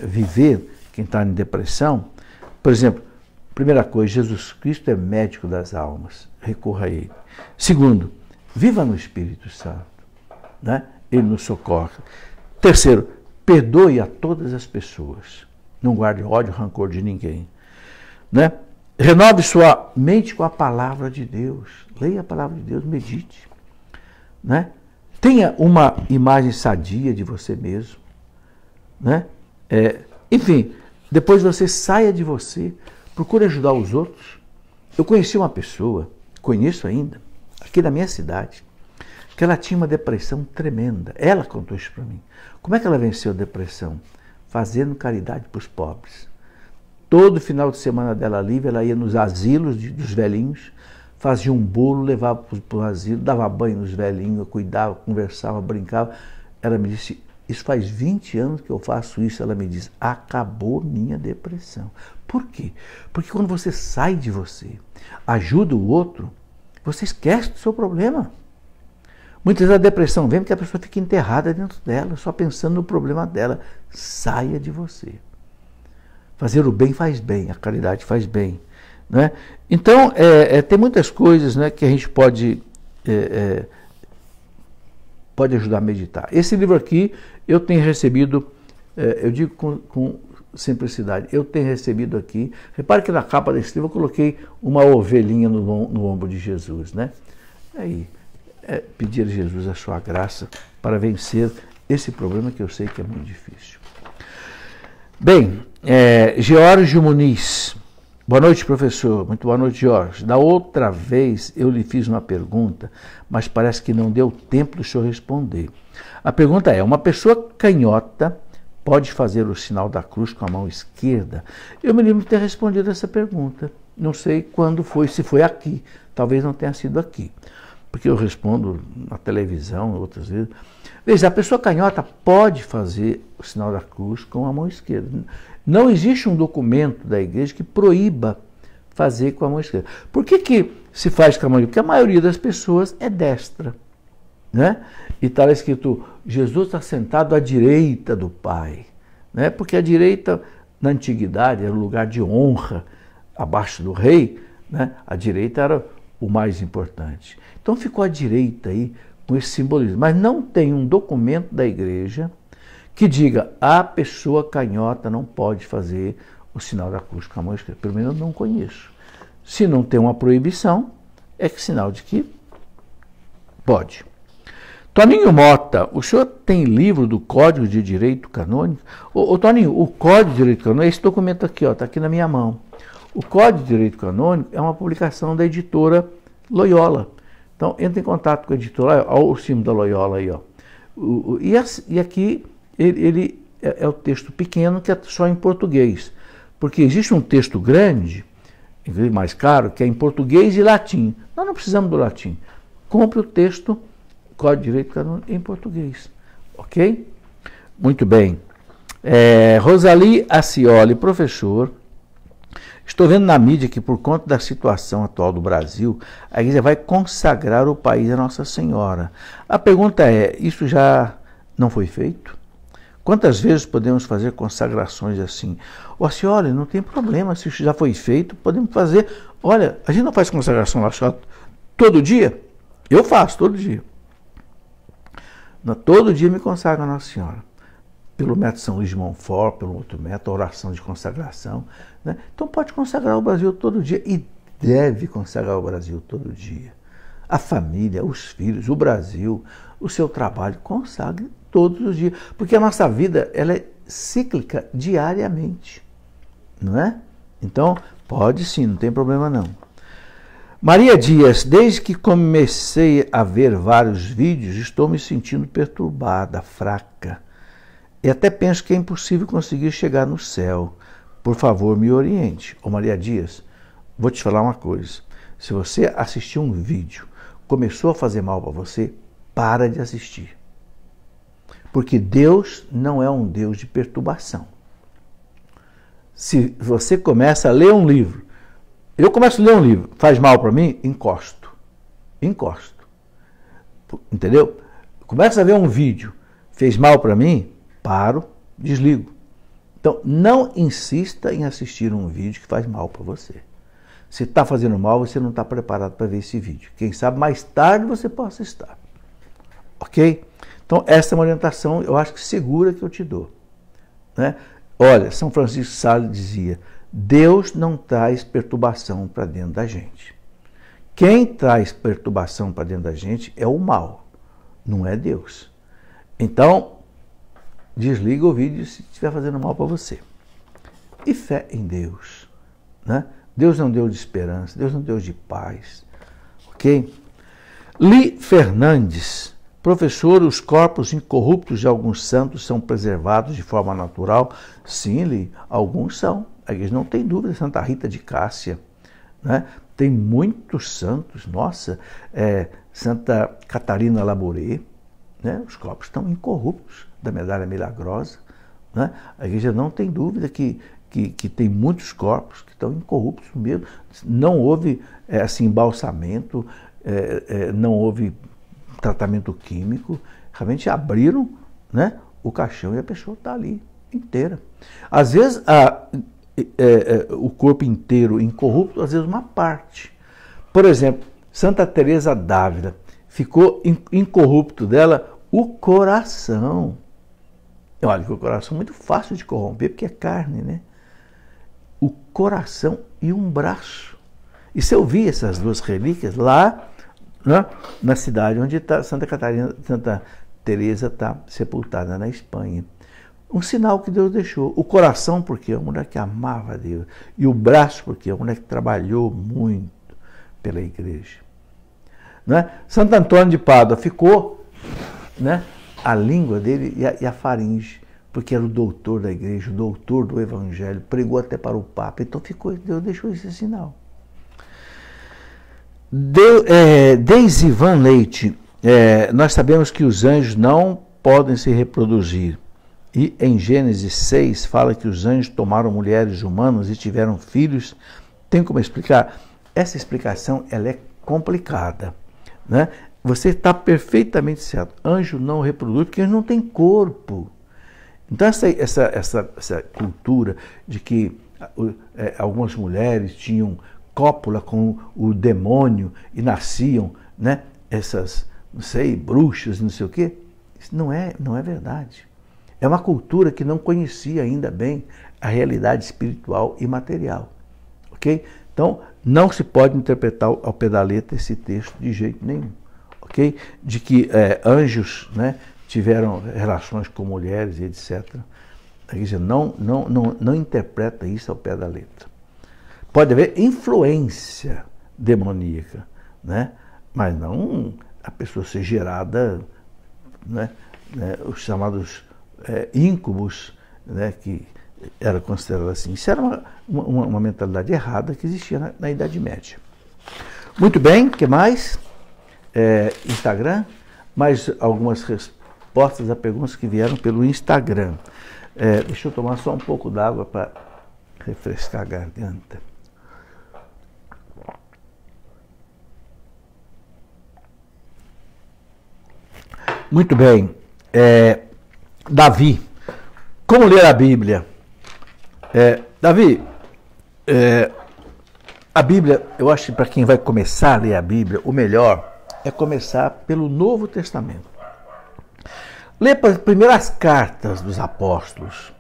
viver, quem está em depressão. Por exemplo, primeira coisa, Jesus Cristo é médico das almas, recorra a Ele. Segundo, viva no Espírito Santo, né? Ele nos socorre. Terceiro, perdoe a todas as pessoas, não guarde ódio, rancor de ninguém, né? Renove sua mente com a palavra de Deus, leia a palavra de Deus, medite, né? Tenha uma imagem sadia de você mesmo, né? Enfim, depois você saia de você, procure ajudar os outros. Eu conheci uma pessoa, conheço ainda, aqui na minha cidade, que ela tinha uma depressão tremenda. Ela contou isso para mim. Como é que ela venceu a depressão? Fazendo caridade para os pobres. Todo final de semana dela livre, ela ia nos asilos dos velhinhos, fazia um bolo, levava para o asilo, dava banho nos velhinhos, cuidava, conversava, brincava. Ela me disse, isso faz 20 anos que eu faço isso. Ela me diz, acabou minha depressão. Por quê? Porque quando você sai de você, ajuda o outro, você esquece do seu problema. Muitas vezes a depressão vem porque a pessoa fica enterrada dentro dela, só pensando no problema dela. Saia de você. Fazer o bem faz bem, a caridade faz bem, né? Então, tem muitas coisas, né, que a gente pode ajudar a meditar. Esse livro aqui eu tenho recebido, eu digo com simplicidade, eu tenho recebido aqui, repare que na capa desse livro eu coloquei uma ovelhinha no ombro de Jesus, né? Aí, pedir a Jesus a sua graça para vencer esse problema que eu sei que é muito difícil. Bem, Geórgio Muniz. Boa noite, professor. Muito boa noite, Geórgio. Da outra vez eu lhe fiz uma pergunta, mas parece que não deu tempo do senhor responder. A pergunta é, uma pessoa canhota pode fazer o sinal da cruz com a mão esquerda? Eu me lembro de ter respondido essa pergunta. Não sei quando foi, se foi aqui. Talvez não tenha sido aqui. Porque eu respondo na televisão, outras vezes. Veja, a pessoa canhota pode fazer o sinal da cruz com a mão esquerda. Não existe um documento da igreja que proíba fazer com a mão esquerda. Por que se faz com a mão esquerda? Porque a maioria das pessoas é destra, né? E está escrito, Jesus está sentado à direita do Pai, né? Porque a direita, na antiguidade, era o lugar de honra, abaixo do rei, né? A direita era o mais importante. Então ficou à direita aí, com esse simbolismo. Mas não tem um documento da igreja que diga a pessoa canhota não pode fazer o sinal da cruz com a mão esquerda. Pelo menos eu não conheço. Se não tem uma proibição, é que sinal de que pode. Toninho Mota, o senhor tem livro do Código de Direito Canônico? Ô Toninho, o Código de Direito Canônico é esse documento aqui, está aqui na minha mão. O Código de Direito Canônico é uma publicação da editora Loyola. Então, entra em contato com a editora, olha o símbolo da Loyola aí, ó. E aqui ele é o texto pequeno, que é só em português. Porque existe um texto grande, mais caro, que é em português e latim. Nós não precisamos do latim. Compre o texto, Código de Direito Canônico, em português. Ok? Muito bem. Rosali Acioli, professor. Estou vendo na mídia que, por conta da situação atual do Brasil, a igreja vai consagrar o país a Nossa Senhora. A pergunta é, isso já não foi feito? Quantas vezes podemos fazer consagrações assim? Ô, Acioli, não tem problema, se isso já foi feito, podemos fazer. Olha, a gente não faz consagração lá só todo dia? Eu faço todo dia. Todo dia me consagro a Nossa Senhora. Pelo método São Luís de Montfort, pelo outro método, a oração de consagração, né? Então pode consagrar o Brasil todo dia e deve consagrar o Brasil todo dia. A família, os filhos, o Brasil, o seu trabalho, consagre todos os dias. Porque a nossa vida ela é cíclica diariamente, não é? Então pode sim, não tem problema não. Maria Dias, desde que comecei a ver vários vídeos, estou me sentindo perturbada, fraca. E até penso que é impossível conseguir chegar no céu. Por favor, me oriente. Ô Maria Dias, vou te falar uma coisa. Se você assistir um vídeo, começou a fazer mal para você, para de assistir. Porque Deus não é um Deus de perturbação. Se você começa a ler um livro, eu começo a ler um livro, faz mal para mim, encosto. Entendeu? Começa a ver um vídeo, fez mal para mim, paro, desligo. Então, não insista em assistir um vídeo que faz mal para você. Se está fazendo mal, você não está preparado para ver esse vídeo. Quem sabe mais tarde você possa estar. Ok? Então, essa é uma orientação, eu acho que segura que eu te dou. Né? Olha, São Francisco de Sales dizia, Deus não traz perturbação para dentro da gente. Quem traz perturbação para dentro da gente é o mal, não é Deus. Então, desliga o vídeo se estiver fazendo mal para você. E fé em Deus. Né? Deus é um Deus de esperança, Deus é um Deus de paz. Ok? Li Fernandes, professor, os corpos incorruptos de alguns santos são preservados de forma natural? Sim, Li, alguns são. A igreja não tem dúvida, Santa Rita de Cássia, né? Tem muitos santos, nossa, Santa Catarina Labouré, né? Os corpos estão incorruptos da medalha milagrosa. Né? A igreja não tem dúvida que tem muitos corpos que estão incorruptos mesmo. Não houve assim, embalsamento, não houve tratamento químico, realmente abriram, né, o caixão e a pessoa está ali inteira. Às vezes o corpo inteiro incorrupto, às vezes uma parte. Por exemplo, Santa Teresa d'Ávila, ficou incorrupto dela o coração. Olha que o coração é muito fácil de corromper, porque é carne, né? O coração e um braço. E se eu vi essas duas relíquias lá, né, na cidade onde tá Santa Teresa está sepultada, na Espanha. Um sinal que Deus deixou. O coração, porque é uma mulher que amava a Deus. E o braço, porque é uma mulher que trabalhou muito pela igreja. Né? Santo Antônio de Pádua ficou, né, a língua dele e a faringe, porque era o doutor da igreja, o doutor do evangelho, pregou até para o Papa. Então Deus deixou esse sinal. Deise Van Leite, nós sabemos que os anjos não podem se reproduzir. E em Gênesis 6 fala que os anjos tomaram mulheres humanas e tiveram filhos. Tem como explicar? Essa explicação ela é complicada. Né? Você está perfeitamente certo. Anjo não reproduz porque ele não tem corpo. Então essa cultura de que algumas mulheres tinham cópula com o demônio e nasciam, né, essas, não sei, bruxas, não sei o quê, isso não é verdade. É uma cultura que não conhecia ainda bem a realidade espiritual e material. Ok? Então, não se pode interpretar ao pé da letra esse texto de jeito nenhum. Ok? De que anjos, né, tiveram relações com mulheres e etc. A igreja não interpreta isso ao pé da letra. Pode haver influência demoníaca, né? Mas não a pessoa ser gerada, né, os chamados íncubos, né, que era considerado assim. Isso era uma mentalidade errada que existia na Idade Média. Muito bem, o que mais? Instagram, mais algumas respostas a perguntas que vieram pelo Instagram. Deixa eu tomar só um pouco d'água para refrescar a garganta. Muito bem. Davi, como ler a Bíblia? Davi, a Bíblia, eu acho que para quem vai começar a ler a Bíblia, o melhor é começar pelo Novo Testamento. Lê primeiro as cartas dos apóstolos.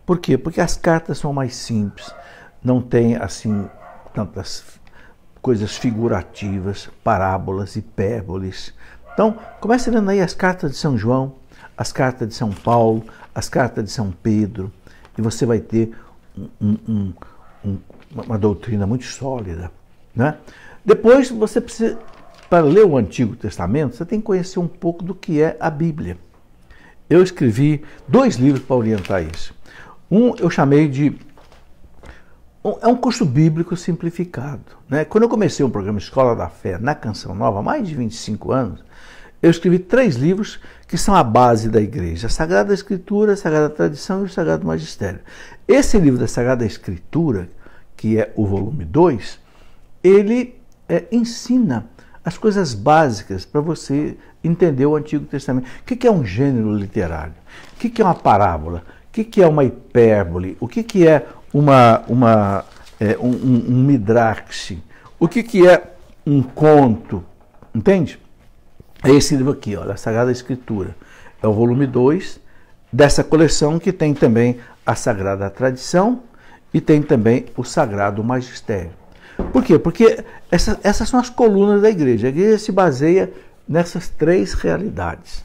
Por quê? Porque as cartas são mais simples, não tem assim tantas coisas figurativas, parábolas, hipérboles. Então, comece lendo aí as cartas de São João, as cartas de São Paulo, as cartas de São Pedro, e você vai ter uma doutrina muito sólida. Né? Depois, você precisa, para ler o Antigo Testamento, você tem que conhecer um pouco do que é a Bíblia. Eu escrevi 2 livros para orientar isso. Um eu chamei de É um curso bíblico simplificado, né? Quando eu comecei um programa Escola da Fé na Canção Nova, há mais de 25 anos, eu escrevi 3 livros que são a base da igreja: a Sagrada Escritura, a Sagrada Tradição e o Sagrado Magistério. Esse livro da Sagrada Escritura, que é o volume 2, ele ensina as coisas básicas para você entender o Antigo Testamento. O que é um gênero literário? O que é uma parábola? O que é uma hipérbole? O que é um midraxe? O que é um conto? Entende? É esse livro aqui, olha, a Sagrada Escritura. É o volume 2 dessa coleção, que tem também a Sagrada Tradição e tem também o Sagrado Magistério. Por quê? Porque essas são as colunas da igreja. A igreja se baseia nessas 3 realidades,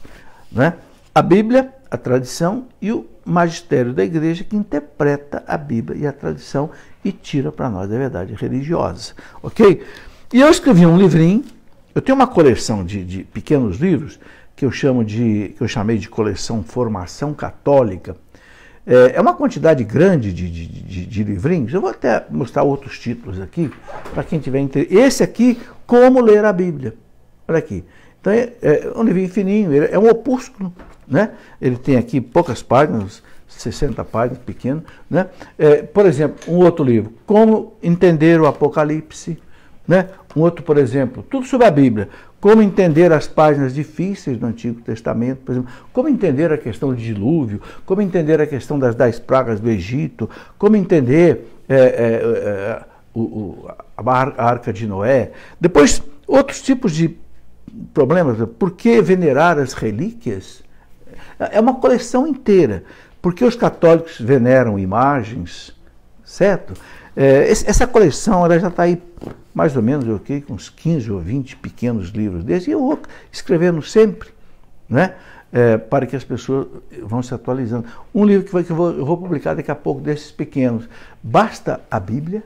né? A Bíblia, a tradição e o magistério da igreja, que interpreta a Bíblia e a tradição e tira para nós a verdade religiosa, ok? E eu escrevi um livrinho. Eu tenho uma coleção de pequenos livros que eu chamei de coleção Formação Católica. É uma quantidade grande de livrinhos. Eu vou até mostrar outros títulos aqui, para quem tiver interesse. Esse aqui, Como Ler a Bíblia. Olha aqui. Então é um livrinho fininho, é um opúsculo, né? Ele tem aqui poucas páginas, 60 páginas, pequeno, né? Por exemplo, um outro livro, Como Entender o Apocalipse, né? Um outro, por exemplo, tudo sobre a Bíblia. Como entender as páginas difíceis do Antigo Testamento, por exemplo, como entender a questão do dilúvio, como entender a questão das 10 pragas do Egito, como entender a Arca de Noé. Depois, outros tipos de problemas. Por que venerar as relíquias? É uma coleção inteira. Por que os católicos veneram imagens? Certo? Essa coleção ela já está aí mais ou menos com uns 15 ou 20 pequenos livros desses, e eu vou escrevendo sempre, né? Para que as pessoas vão se atualizando. Um livro que eu vou publicar daqui a pouco desses pequenos. Basta a Bíblia?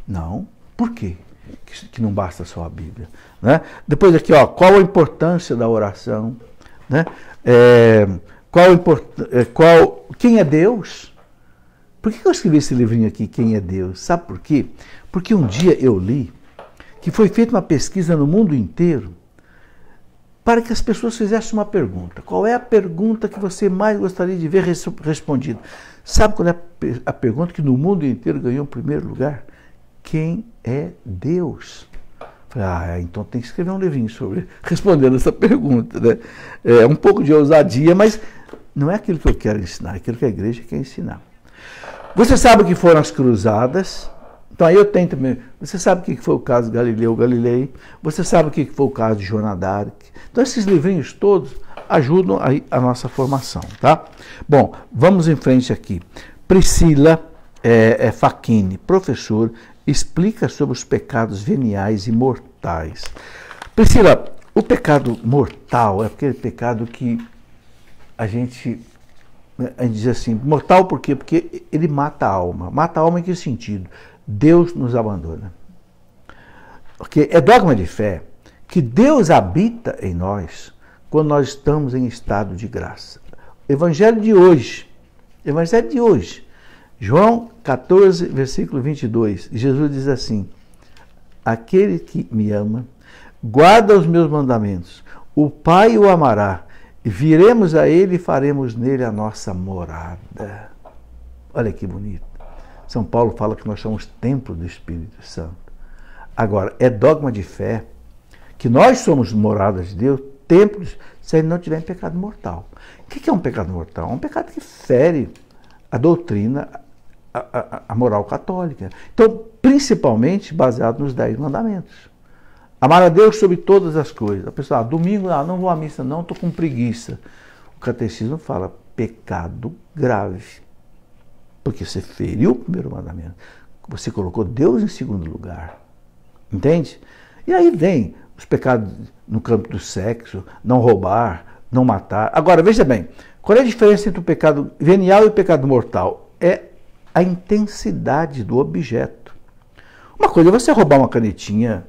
Não. Por quê que não basta só a Bíblia? Né? Depois aqui, ó, qual a importância da oração? Né? Quem é Deus? Por que eu escrevi esse livrinho aqui, Quem é Deus? Sabe por quê? Porque um dia eu li que foi feita uma pesquisa no mundo inteiro para que as pessoas fizessem uma pergunta. Qual é a pergunta que você mais gostaria de ver respondida? Sabe qual é a pergunta que no mundo inteiro ganhou o primeiro lugar? Quem é Deus? Falei, então tem que escrever um livrinho respondendo essa pergunta, né? É um pouco de ousadia, mas não é aquilo que eu quero ensinar, é aquilo que a igreja quer ensinar. Você sabe o que foram as cruzadas? Então aí eu tenho também. Você sabe o que foi o caso de Galileu Galilei? Você sabe o que foi o caso de Joana d'Arc? Então esses livrinhos todos ajudam aí a nossa formação, tá? Bom, vamos em frente aqui. Priscila Facchini, professor, explica sobre os pecados veniais e mortais. Priscila, o pecado mortal é aquele pecado que a gente diz assim, mortal por quê? Porque ele mata a alma. Mata a alma em que sentido? Deus nos abandona. Porque é dogma de fé que Deus habita em nós quando nós estamos em estado de graça. Evangelho de hoje, João 14, versículo 22, Jesus diz assim: aquele que me ama, guarda os meus mandamentos, o Pai o amará, viremos a ele e faremos nele a nossa morada. Olha que bonito. São Paulo fala que nós somos templo do Espírito Santo. Agora, é dogma de fé que nós somos moradas de Deus, templos, se ele não tiver pecado mortal. O que é um pecado mortal? É um pecado que fere a doutrina, a moral católica. Então, principalmente baseado nos 10 mandamentos. Amar a Deus sobre todas as coisas. A pessoa, domingo, não vou à missa não, estou com preguiça. O catecismo fala, pecado grave. Porque você feriu o primeiro mandamento. Você colocou Deus em segundo lugar. Entende? E aí vem os pecados no campo do sexo, não roubar, não matar. Agora, veja bem, qual é a diferença entre o pecado venial e o pecado mortal? É a intensidade do objeto. Uma coisa é você roubar uma canetinha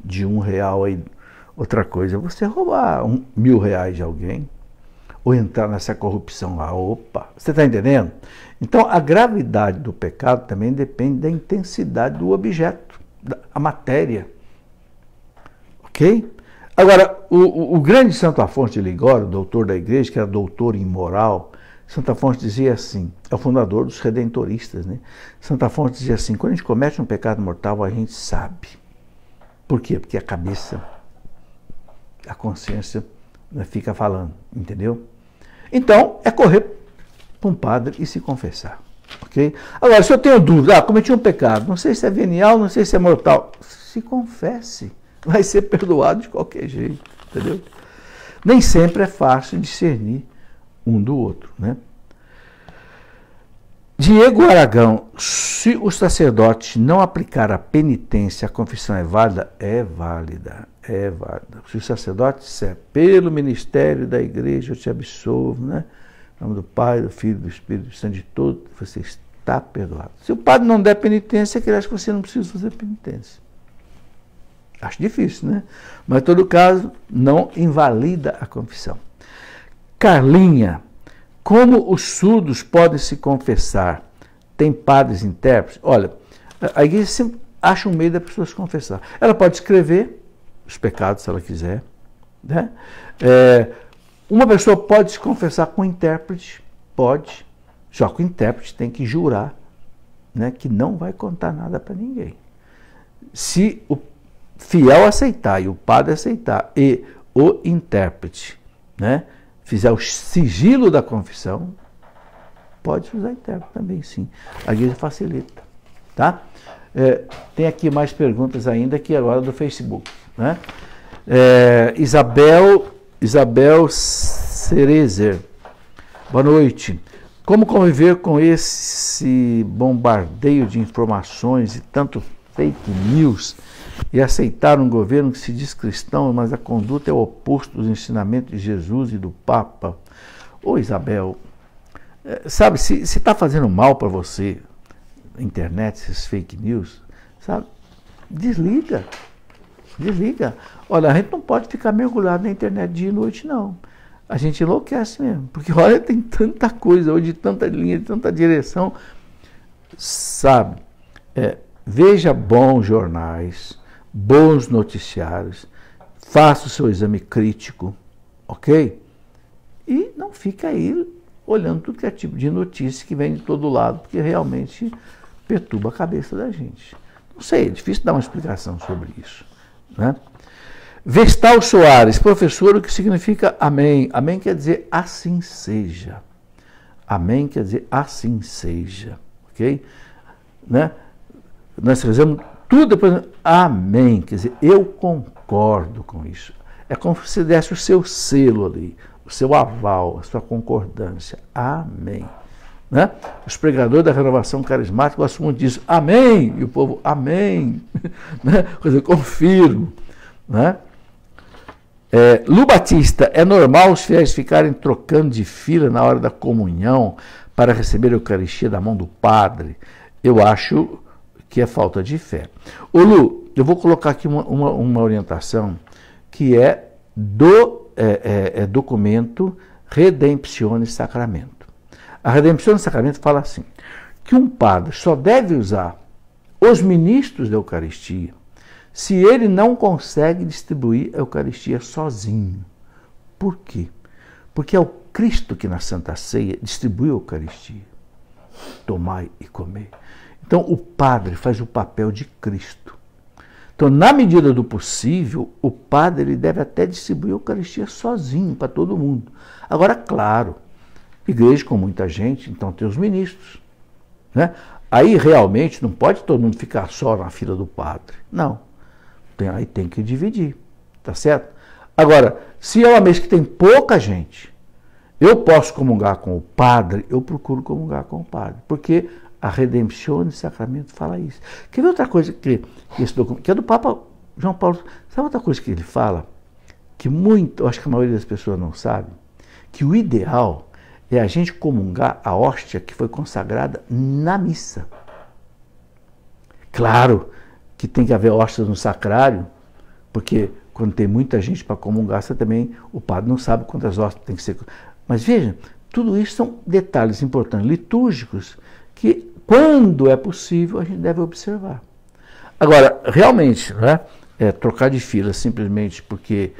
de R$1, aí, outra coisa é você roubar R$1.000 de alguém. ou entrar nessa corrupção lá. Opa, você está entendendo? Então, a gravidade do pecado também depende da intensidade do objeto, da matéria. Ok? Agora, o grande Santo Afonso de Ligório, doutor da igreja, que era doutor em moral, Santo Afonso dizia assim, é o fundador dos redentoristas, né? Santo Afonso dizia assim, quando a gente comete um pecado mortal, a gente sabe. Por quê? Porque a cabeça, a consciência, fica falando, entendeu? Então, é correr para um padre e se confessar, ok? Agora, se eu tenho dúvida, cometi um pecado, não sei se é venial, não sei se é mortal, se confesse, vai ser perdoado de qualquer jeito, entendeu? Nem sempre é fácil discernir um do outro, né? Diego Aragão, se o sacerdote não aplicar a penitência, a confissão é válida? É válida, é válida. Se o sacerdote disser, pelo ministério da igreja eu te absolvo, né? Em nome do Pai, do Filho, do Espírito Santo, de todo, você está perdoado. Se o padre não der penitência, é que ele acha que você não precisa fazer penitência. Acho difícil, né? Mas, em todo caso, não invalida a confissão. Carlinha, como os surdos podem se confessar? Tem padres intérpretes? Olha, a igreja sempre acha um meio da pessoa se confessar. Ela pode escrever os pecados, se ela quiser, né? Uma pessoa pode se confessar com um intérprete? Pode. Só que o intérprete tem que jurar, né, que não vai contar nada para ninguém. Se o fiel aceitar e o padre aceitar e o intérprete, né, fizer o sigilo da confissão, pode usar intérprete também, sim. A igreja facilita, tá? Tem aqui mais perguntas ainda, que agora do Facebook, né? Isabel Cerezer, boa noite. Como conviver com esse bombardeio de informações e tanto fake news e aceitar um governo que se diz cristão, mas a conduta é o oposto dos ensinamentos de Jesus e do Papa? Ô Isabel, sabe, se está fazendo mal para você, a internet, esses fake news, sabe, desliga. Olha, a gente não pode ficar mergulhado na internet dia e noite, não. A gente enlouquece mesmo, porque olha, tem tanta coisa hoje, tanta linha, tanta direção, sabe? Veja bons jornais, bons noticiários, faça o seu exame crítico, ok? E não fica aí olhando tudo que é tipo de notícia que vem de todo lado, porque realmente perturba a cabeça da gente. Não sei, é difícil dar uma explicação sobre isso, né? Vestal Soares, professor, o que significa amém? Amém quer dizer assim seja. Amém quer dizer assim seja, ok? Né? Nós rezamos tudo depois, amém, quer dizer, eu concordo com isso. É como se você desse o seu selo ali, o seu aval, a sua concordância. Amém. Né? Os pregadores da renovação carismática gostam muito disso. Amém! E o povo, amém! Né? Quer dizer, confirmo. Né? Lu Batista, é normal os fiéis ficarem trocando de fila na hora da comunhão para receber a Eucaristia da mão do padre? Eu acho que é falta de fé. Ô Lu, eu vou colocar aqui uma orientação que é do documento Redemptione Sacramento. A Redemptione Sacramento fala assim, que um padre só deve usar os ministros da Eucaristia se ele não consegue distribuir a Eucaristia sozinho. Por quê? Porque é o Cristo que na Santa Ceia distribuiu a Eucaristia. Tomai e comei. Então o padre faz o papel de Cristo. Então, na medida do possível, o padre ele deve até distribuir a Eucaristia sozinho para todo mundo. Agora, claro, igreja com muita gente, então tem os ministros, né? Aí realmente não pode todo mundo ficar só na fila do padre. Não. Aí tem que dividir, tá certo? Agora, se é uma mesa que tem pouca gente, eu posso comungar com o padre, eu procuro comungar com o padre, porque a Redemptione Sacramento fala isso. Quer ver outra coisa que esse documento, que é do Papa João Paulo, sabe outra coisa que ele fala? Que eu acho que a maioria das pessoas não sabe, que o ideal é a gente comungar a hóstia que foi consagrada na missa. Claro que tem que haver hóstias no sacrário, porque quando tem muita gente para comungar, você também, o padre não sabe quantas hóstias tem que ser. Mas veja, tudo isso são detalhes importantes, litúrgicos, que quando é possível a gente deve observar. Agora, realmente, né, trocar de fila simplesmente porque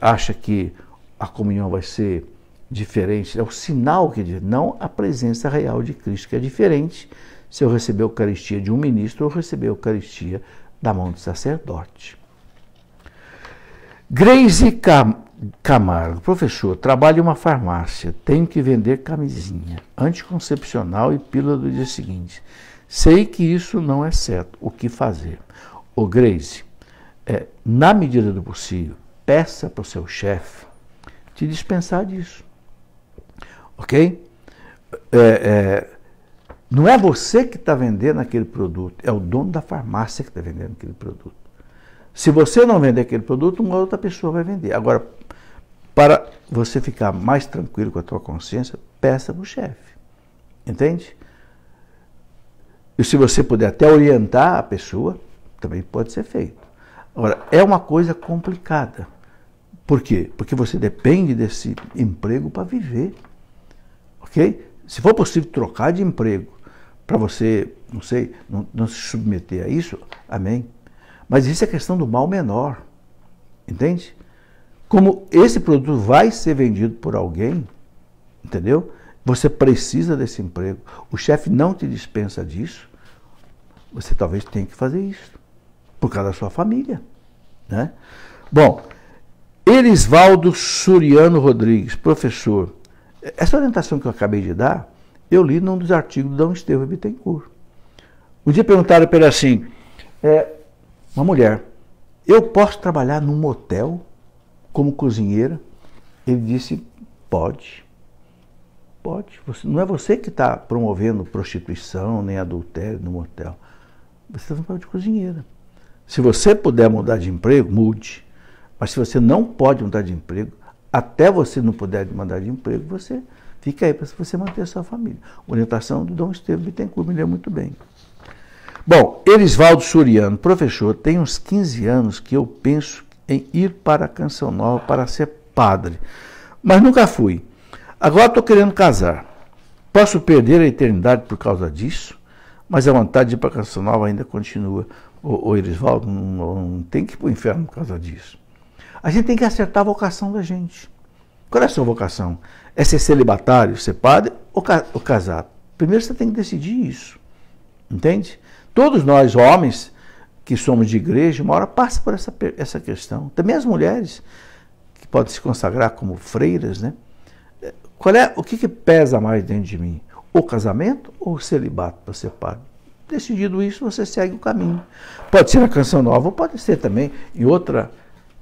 acha que a comunhão vai ser diferente, é o sinal que diz, não a presença real de Cristo, que é diferente se eu receber a Eucaristia de um ministro ou receber a Eucaristia da mão do sacerdote. Grace Camargo, professor, trabalho em uma farmácia, tenho que vender camisinha, anticoncepcional e pílula do dia seguinte. Sei que isso não é certo, o que fazer? Ô Grace, na medida do possível, peça para o seu chefe te dispensar disso. Ok? Não é você que está vendendo aquele produto, é o dono da farmácia que está vendendo aquele produto. Se você não vender aquele produto, uma outra pessoa vai vender. Agora, para você ficar mais tranquilo com a tua consciência, peça para o chefe. Entende? E se você puder até orientar a pessoa, também pode ser feito. Agora, é uma coisa complicada. Por quê? Porque você depende desse emprego para viver. Ok? Se for possível trocar de emprego para você, não sei, não se submeter a isso, amém. Mas isso é questão do mal menor. Entende? Como esse produto vai ser vendido por alguém, entendeu? Você precisa desse emprego. O chefe não te dispensa disso. Você talvez tenha que fazer isso. Por causa da sua família. Né? Bom, Elisvaldo Suriano Rodrigues, professor. Essa orientação que eu acabei de dar, eu li num dos artigos do Dom Estevão Bittencourt. Um dia perguntaram para ele assim, uma mulher, eu posso trabalhar num motel como cozinheira? Ele disse, pode. Pode. Não é você que está promovendo prostituição nem adultério no motel. Você está fazendo papel de cozinheira. Se você puder mudar de emprego, mude. Mas se você não pode mudar de emprego, até você não puder mudar de emprego, você fica aí para você manter a sua família. Orientação do Dom Estevão Bittencourt, me lembro muito bem. Bom, Elisvaldo Suriano, professor, tem uns 15 anos que eu penso em ir para a Canção Nova para ser padre, mas nunca fui. Agora estou querendo casar. Posso perder a eternidade por causa disso? Mas a vontade de ir para a Canção Nova ainda continua. O Elisvaldo não tem que ir para o inferno por causa disso. A gente tem que acertar a vocação da gente. Qual é a sua vocação? É ser celibatário, ser padre ou casar? Primeiro você tem que decidir isso. Entende? Todos nós, homens, que somos de igreja, uma hora passa por essa questão. Também as mulheres, que podem se consagrar como freiras, né? O que pesa mais dentro de mim? O casamento ou o celibato para ser padre? Decidido isso, você segue o caminho. Pode ser na Canção Nova, ou pode ser também em outra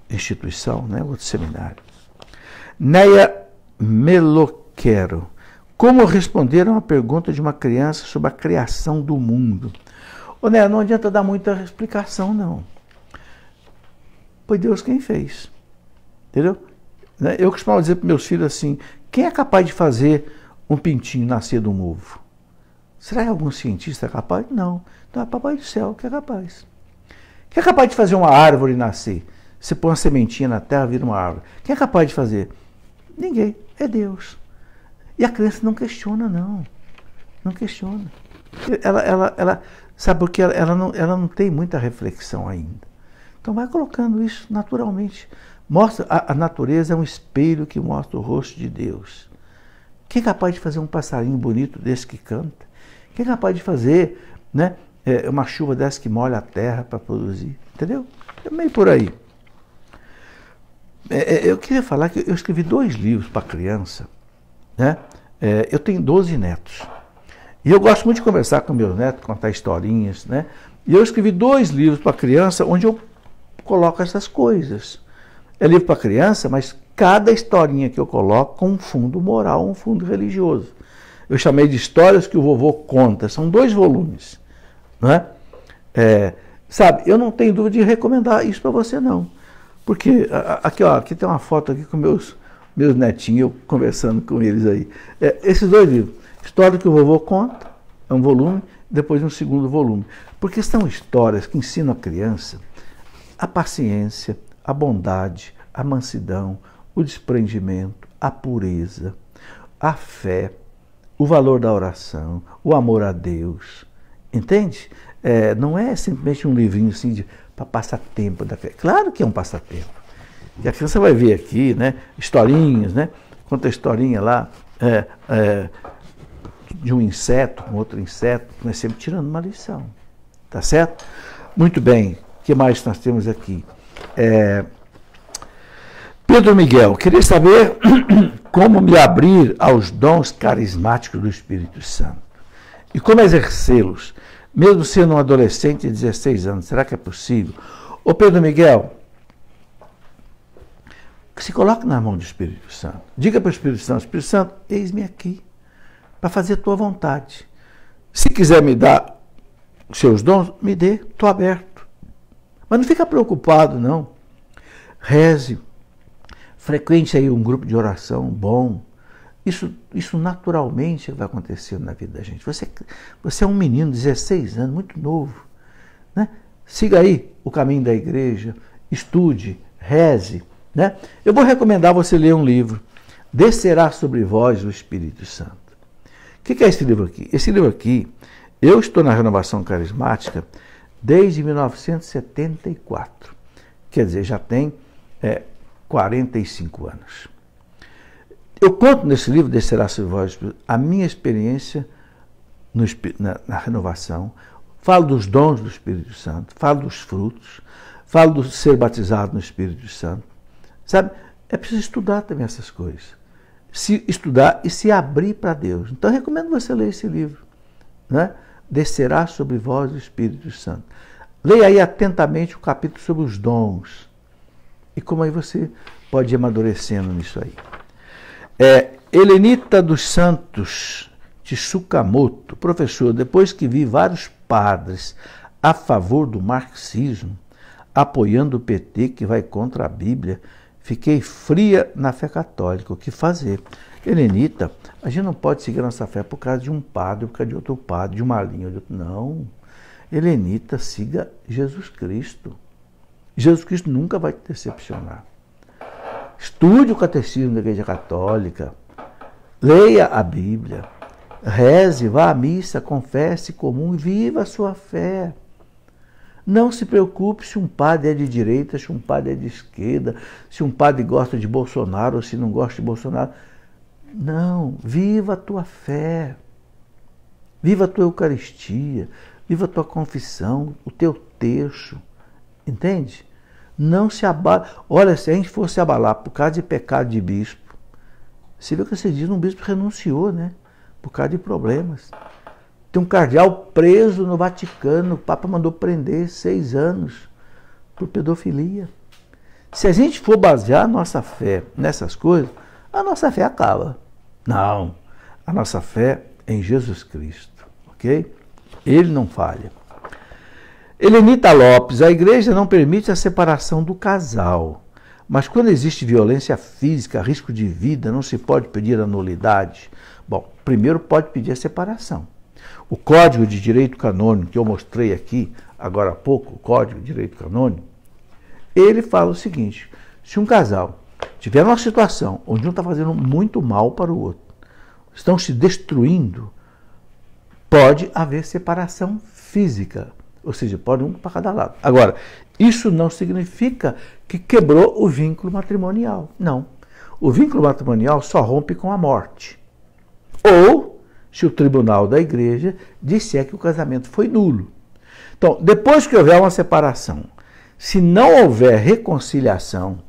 instituição, né? Outro seminário. Neia Meloquero. Como responder a uma pergunta de uma criança sobre a criação do mundo? Ô, Neia, não adianta dar muita explicação, não. Foi Deus quem fez. Entendeu? Eu costumava dizer para meus filhos assim, quem é capaz de fazer um pintinho nascer de um ovo? Será que algum cientista é capaz? Não. Então é Papai do Céu que é capaz. Quem é capaz de fazer uma árvore nascer? Você põe uma sementinha na terra, vira uma árvore. Quem é capaz de fazer? Ninguém. É Deus. E a criança não questiona, não. Não questiona. Ela sabe porque ela não tem muita reflexão ainda. Então vai colocando isso naturalmente. Mostra, a natureza é um espelho que mostra o rosto de Deus. Quem é capaz de fazer um passarinho bonito desse que canta? Quem é capaz de fazer, né, uma chuva dessa que molha a terra para produzir? Entendeu? É meio por aí. Eu queria falar que eu escrevi 2 livros para criança. Né? Eu tenho 12 netos. E eu gosto muito de conversar com meus netos, contar historinhas. Né? E eu escrevi 2 livros para criança onde eu coloco essas coisas. É livro para criança, mas cada historinha que eu coloco com um fundo moral, um fundo religioso. Eu chamei de Histórias que o Vovô Conta. São 2 volumes. Né? Sabe, eu não tenho dúvida de recomendar isso para você, não. Porque, aqui tem uma foto aqui com meus netinhos, eu conversando com eles aí. Esses 2 livros. História que o Vovô Conta, é um volume, depois um segundo volume. Porque são histórias que ensinam a criança a paciência, a bondade, a mansidão, o desprendimento, a pureza, a fé, o valor da oração, o amor a Deus. Entende? Não é simplesmente um livrinho assim para passar tempo da criança. Claro que é um passatempo. E a criança vai ver aqui, né, historinhas, né? Conta a historinha lá de um inseto com outro inseto, mas sempre tirando uma lição. Tá certo? Muito bem. O que mais nós temos aqui? Pedro Miguel, queria saber como me abrir aos dons carismáticos do Espírito Santo e como exercê-los, mesmo sendo um adolescente de 16 anos. Será que é possível? Ô Pedro Miguel, se coloque na mão do Espírito Santo. Diga para o Espírito Santo, eis-me aqui, para fazer a tua vontade. Se quiser me dar os seus dons, me dê, estou aberto. Mas não fica preocupado, não. Reze, frequente aí um grupo de oração bom. Isso naturalmente vai acontecer na vida da gente. Você é um menino de 16 anos, muito novo, né? Siga aí o caminho da igreja, estude, reze, né? Eu vou recomendar você ler um livro, Descerá sobre vós o Espírito Santo. O que é esse livro aqui? Esse livro aqui, eu estou na Renovação Carismática desde 1974. Quer dizer, já tem 45 anos. Eu conto nesse livro, Descerá sobre vós, a minha experiência na renovação, falo dos dons do Espírito Santo, falo dos frutos, falo do ser batizado no Espírito Santo. Sabe? É preciso estudar também essas coisas. Se estudar e se abrir para Deus. Então, eu recomendo você ler esse livro, né? Descerá sobre vós o Espírito Santo. Leia aí atentamente o capítulo sobre os dons. E como aí você pode ir amadurecendo nisso aí. Helenita dos Santos Tsukamoto, professor, depois que vi vários padres a favor do marxismo, apoiando o PT que vai contra a Bíblia, fiquei fria na fé católica. O que fazer? Helenita, a gente não pode seguir a nossa fé por causa de um padre, por causa de outro padre, de uma linha, de outro. Não. Helenita, siga Jesus Cristo. Jesus Cristo nunca vai te decepcionar. Estude o catecismo da Igreja Católica, leia a Bíblia, reze, vá à missa, confesse, comungue, viva a sua fé. Não se preocupe se um padre é de direita, se um padre é de esquerda, se um padre gosta de Bolsonaro ou se não gosta de Bolsonaro. Não, viva a tua fé, viva a tua Eucaristia, viva a tua confissão, o teu terço, entende? Não se abala. Olha, se a gente fosse abalar por causa de pecado de bispo, você viu que você diz, um bispo renunciou, né? Por causa de problemas. Tem um cardeal preso no Vaticano, o Papa mandou prender 6 anos por pedofilia. Se a gente for basear a nossa fé nessas coisas, a nossa fé acaba. Não, a nossa fé é em Jesus Cristo, ok? Ele não falha. Helenita Lopes, a igreja não permite a separação do casal, mas quando existe violência física, risco de vida, não se pode pedir a nulidade? Bom, primeiro pode pedir a separação. O Código de Direito Canônico, que eu mostrei aqui agora há pouco, o Código de Direito Canônico, ele fala o seguinte: se um casal tiver uma situação onde um está fazendo muito mal para o outro, estão se destruindo, pode haver separação física, ou seja, pode um para cada lado. Agora, isso não significa que quebrou o vínculo matrimonial. Não. O vínculo matrimonial só rompe com a morte. Ou se o tribunal da igreja disser que o casamento foi nulo. Então, depois que houver uma separação, se não houver reconciliação,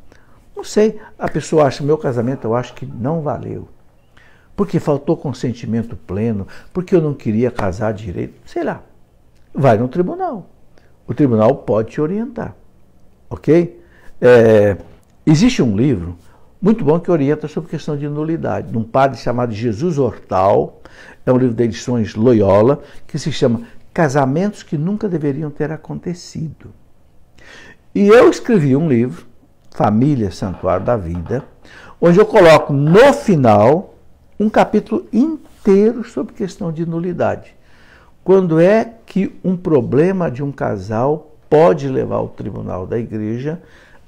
não sei, a pessoa acha, meu casamento eu acho que não valeu. Porque faltou consentimento pleno, porque eu não queria casar direito, sei lá. Vai no tribunal. O tribunal pode te orientar. Ok? Existe um livro muito bom que orienta sobre questão de nulidade, de um padre chamado Jesus Hortal. É um livro de edições Loyola, que se chama Casamentos que Nunca Deveriam Ter Acontecido. E eu escrevi um livro, Família, Santuário da Vida, onde eu coloco no final um capítulo inteiro sobre questão de nulidade. Quando é que um problema de um casal pode levar o tribunal da igreja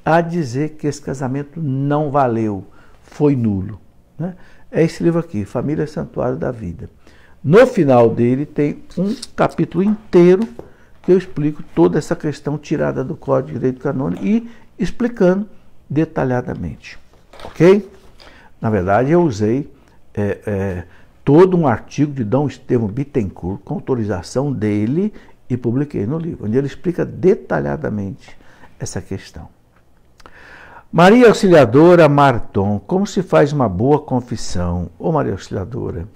a dizer que esse casamento não valeu, foi nulo? né? É esse livro aqui, Família Santuário da Vida. No final dele tem um capítulo inteiro que eu explico toda essa questão tirada do Código de Direito Canônico e explicando detalhadamente. Ok? Na verdade, eu usei todo um artigo de Dom Estevão Bittencourt, com autorização dele, e publiquei no livro, onde ele explica detalhadamente essa questão. Maria Auxiliadora Marton, como se faz uma boa confissão? Ô Maria Auxiliadora,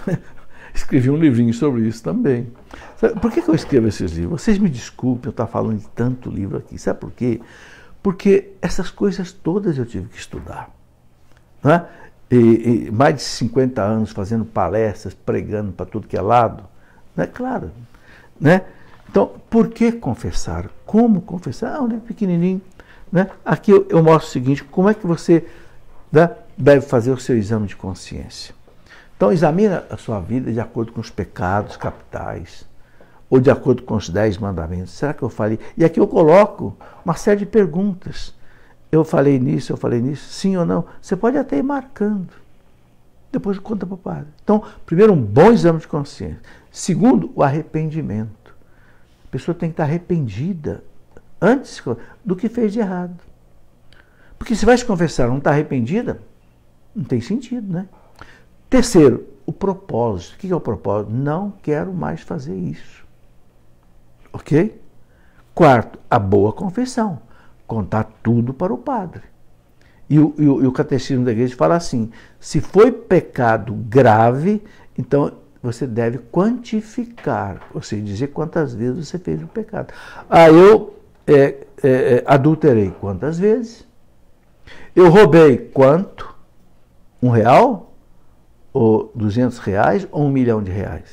escrevi um livrinho sobre isso também. Por que eu escrevo esses livros? Vocês me desculpem eu estar falando de tanto livro aqui. Sabe por quê? Porque essas coisas todas eu tive que estudar. Não é? E mais de 50 anos fazendo palestras, pregando para tudo que é lado. Não é claro. Né? Então, por que confessar? Como confessar? Um livro pequenininho. Né? Aqui eu mostro o seguinte, como é que você, né, deve fazer o seu exame de consciência. Então, examina a sua vida de acordo com os pecados capitais, ou de acordo com os 10 mandamentos. Será que eu falei? E aqui eu coloco uma série de perguntas. Eu falei nisso, sim ou não? Você pode até ir marcando. Depois conta para o padre. Então, primeiro, um bom exame de consciência. Segundo, o arrependimento. A pessoa tem que estar arrependida antes do que fez de errado. Porque se vai se confessar e não está arrependida, não tem sentido, né? Terceiro, o propósito. O que é o propósito? Não quero mais fazer isso. Ok? Quarto, a boa confissão. Contar tudo para o padre. E o catecismo da igreja fala assim, se foi pecado grave, então você deve quantificar, ou seja, dizer quantas vezes você fez o pecado. Eu adulterei quantas vezes? Eu roubei quanto? R$1? Ou R$200? Ou R$1.000.000?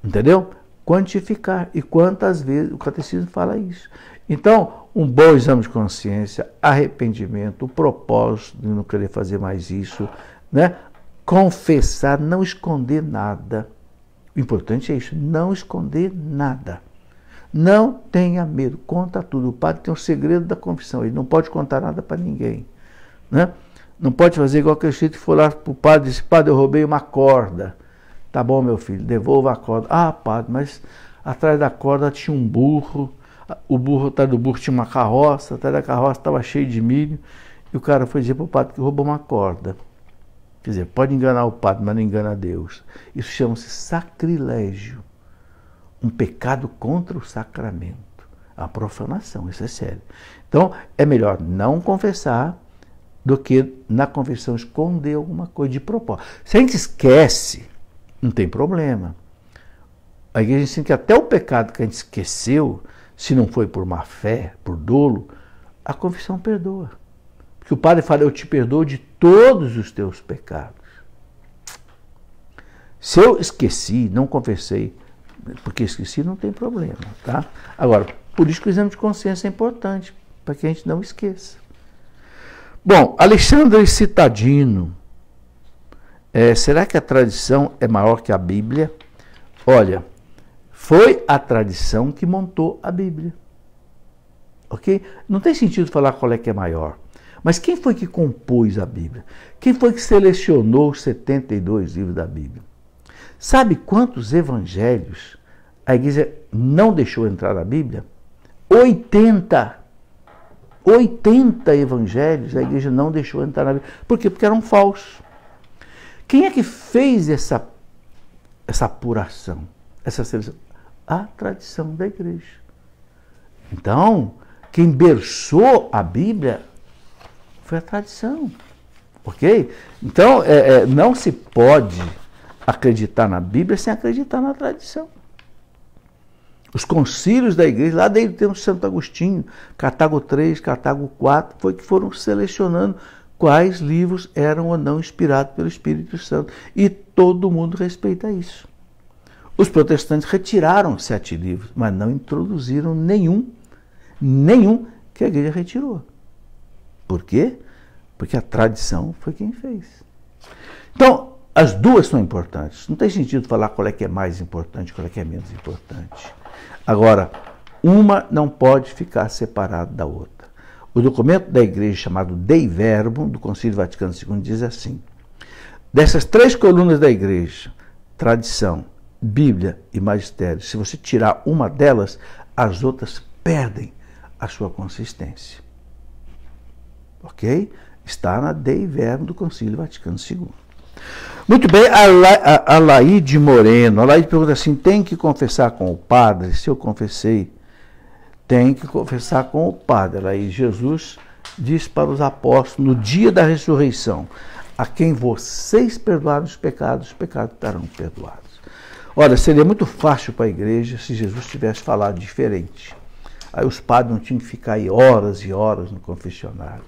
Entendeu? Quantificar. E quantas vezes? O catecismo fala isso. Então, um bom exame de consciência, arrependimento, o propósito de não querer fazer mais isso, né? Confessar, não esconder nada. O importante é isso, não esconder nada. Não tenha medo, conta tudo. O padre tem um segredo da confissão, ele não pode contar nada para ninguém. Né? Não pode fazer igual aquele jeito que for lá para o padre e disse, padre, eu roubei uma corda. Tá bom, meu filho, devolva a corda. Ah, padre, mas atrás da corda tinha um burro, atrás do burro tinha uma carroça, atrás da carroça estava cheio de milho, e o cara foi dizer para o padre que roubou uma corda. Quer dizer, pode enganar o padre, mas não engana Deus. Isso chama-se sacrilégio. Um pecado contra o sacramento. A profanação, isso é sério. Então, é melhor não confessar do que na confissão esconder alguma coisa de propósito. Se a gente esquece, não tem problema. A igreja ensina que até o pecado que a gente esqueceu, se não foi por má fé, por dolo, a confissão perdoa. Porque o padre fala, eu te perdoo de todos os teus pecados. Se eu esqueci, não confessei, porque esqueci, não tem problema, tá? Agora, por isso que o exame de consciência é importante, para que a gente não esqueça. Bom, Alexandre Citadino, será que a tradição é maior que a Bíblia? Olha, foi a tradição que montou a Bíblia, ok? Não tem sentido falar qual é que é maior, mas quem foi que compôs a Bíblia? Quem foi que selecionou os 72 livros da Bíblia? Sabe quantos evangelhos a igreja não deixou entrar na Bíblia? 80! 80 evangelhos a igreja não deixou entrar na Bíblia. Por quê? Porque eram falsos. Quem é que fez essa apuração, essa seleção? A tradição da igreja. Então, quem berçou a Bíblia foi a tradição. Ok? Então, não se pode acreditar na Bíblia sem acreditar na tradição. Os concílios da igreja, lá dentro tem o Santo Agostinho, Cartago 3, Cartago 4, foi que foram selecionando quais livros eram ou não inspirados pelo Espírito Santo. E todo mundo respeita isso. Os protestantes retiraram 7 livros, mas não introduziram nenhum que a igreja retirou. Por quê? Porque a tradição foi quem fez. Então, as duas são importantes. Não tem sentido falar qual é que é mais importante, qual é que é menos importante. Agora, uma não pode ficar separada da outra. O documento da igreja chamado Dei Verbum, do Concílio Vaticano II, diz assim: dessas 3 colunas da igreja, tradição, Bíblia e magistério, se você tirar uma delas, as outras perdem a sua consistência. Ok? Está na Dei Verbum do Concílio Vaticano II. Muito bem, a Laide Moreno. A Laide pergunta assim, tem que confessar com o padre? Se eu confessei, tem que confessar com o padre. Laide, Jesus disse para os apóstolos, no dia da ressurreição, a quem vocês perdoaram os pecados estarão perdoados. Olha, seria muito fácil para a igreja se Jesus tivesse falado diferente. Aí os padres não tinham que ficar aí horas e horas no confessionário.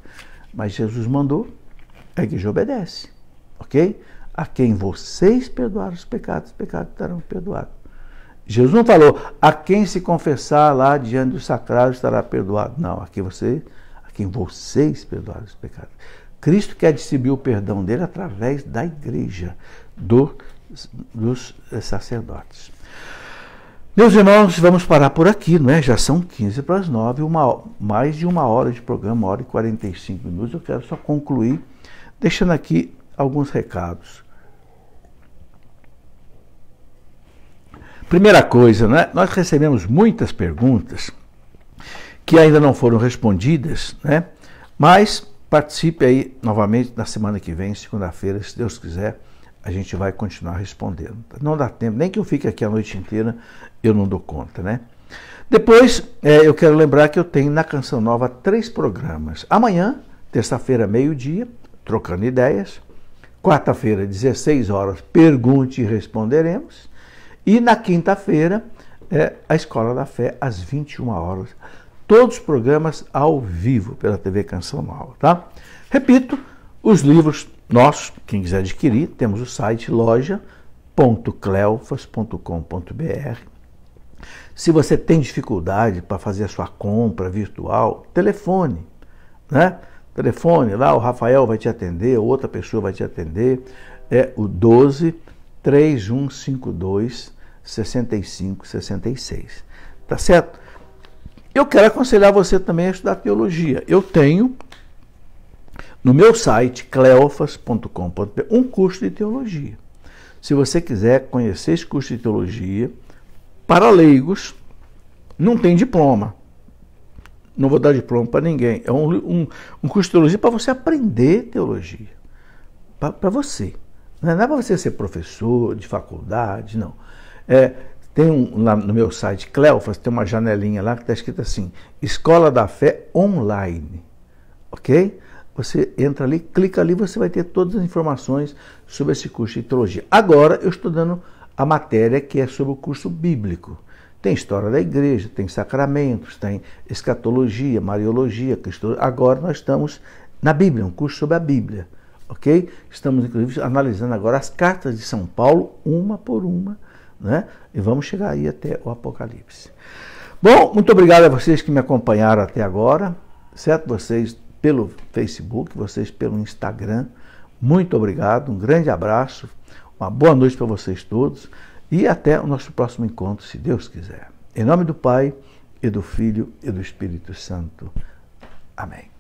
Mas Jesus mandou, a igreja obedece. Ok? A quem vocês perdoaram os pecados estarão perdoados. Jesus não falou, a quem se confessar lá diante do sacrário estará perdoado. Não, a quem vocês perdoaram os pecados. Cristo quer distribuir o perdão dele através da igreja, dos sacerdotes. Meus irmãos, vamos parar por aqui, não é? Já são 8:45, mais de 1 hora de programa, 1 hora e 45 minutos. Eu quero só concluir, deixando aqui alguns recados. Primeira coisa, né? Nós recebemos muitas perguntas que ainda não foram respondidas, né? Mas participe aí novamente na semana que vem, segunda-feira, se Deus quiser, a gente vai continuar respondendo. Não dá tempo, nem que eu fique aqui a noite inteira, eu não dou conta, né? Depois, eu quero lembrar que eu tenho na Canção Nova 3 programas. Amanhã, terça-feira, meio-dia, Trocando Ideias. Quarta-feira, 16 horas, Pergunte e Responderemos. E na quinta-feira, a Escola da Fé, às 21 horas. Todos os programas ao vivo pela TV Canção Nova, tá? Repito, os livros nossos, quem quiser adquirir, temos o site loja.cleofas.com.br. Se você tem dificuldade para fazer a sua compra virtual, telefone, né? Telefone lá, o Rafael vai te atender, outra pessoa vai te atender, o 12-3152-6566, tá certo? Eu quero aconselhar você também a estudar teologia. Eu tenho no meu site, cleofas.com.br, um curso de teologia. Se você quiser conhecer esse curso de teologia, para leigos, não tem diploma. Não vou dar diploma para ninguém. É um curso de teologia para você aprender teologia. Para você. Não é para você ser professor de faculdade, não. Tem lá no meu site, Cleofas, tem uma janelinha lá que está escrito assim, Escola da Fé Online. Ok? Você entra ali, clica ali, você vai ter todas as informações sobre esse curso de teologia. Agora eu estou dando a matéria que é sobre o curso bíblico. Tem história da igreja, tem sacramentos, tem escatologia, mariologia, cristologia. Agora nós estamos na Bíblia, um curso sobre a Bíblia. Ok? Estamos, inclusive, analisando agora as cartas de São Paulo, uma por uma, né? E vamos chegar aí até o Apocalipse. Bom, muito obrigado a vocês que me acompanharam até agora, certo? Vocês pelo Facebook, vocês pelo Instagram. Muito obrigado, um grande abraço, uma boa noite para vocês todos e até o nosso próximo encontro, se Deus quiser. Em nome do Pai, e do Filho, e do Espírito Santo. Amém.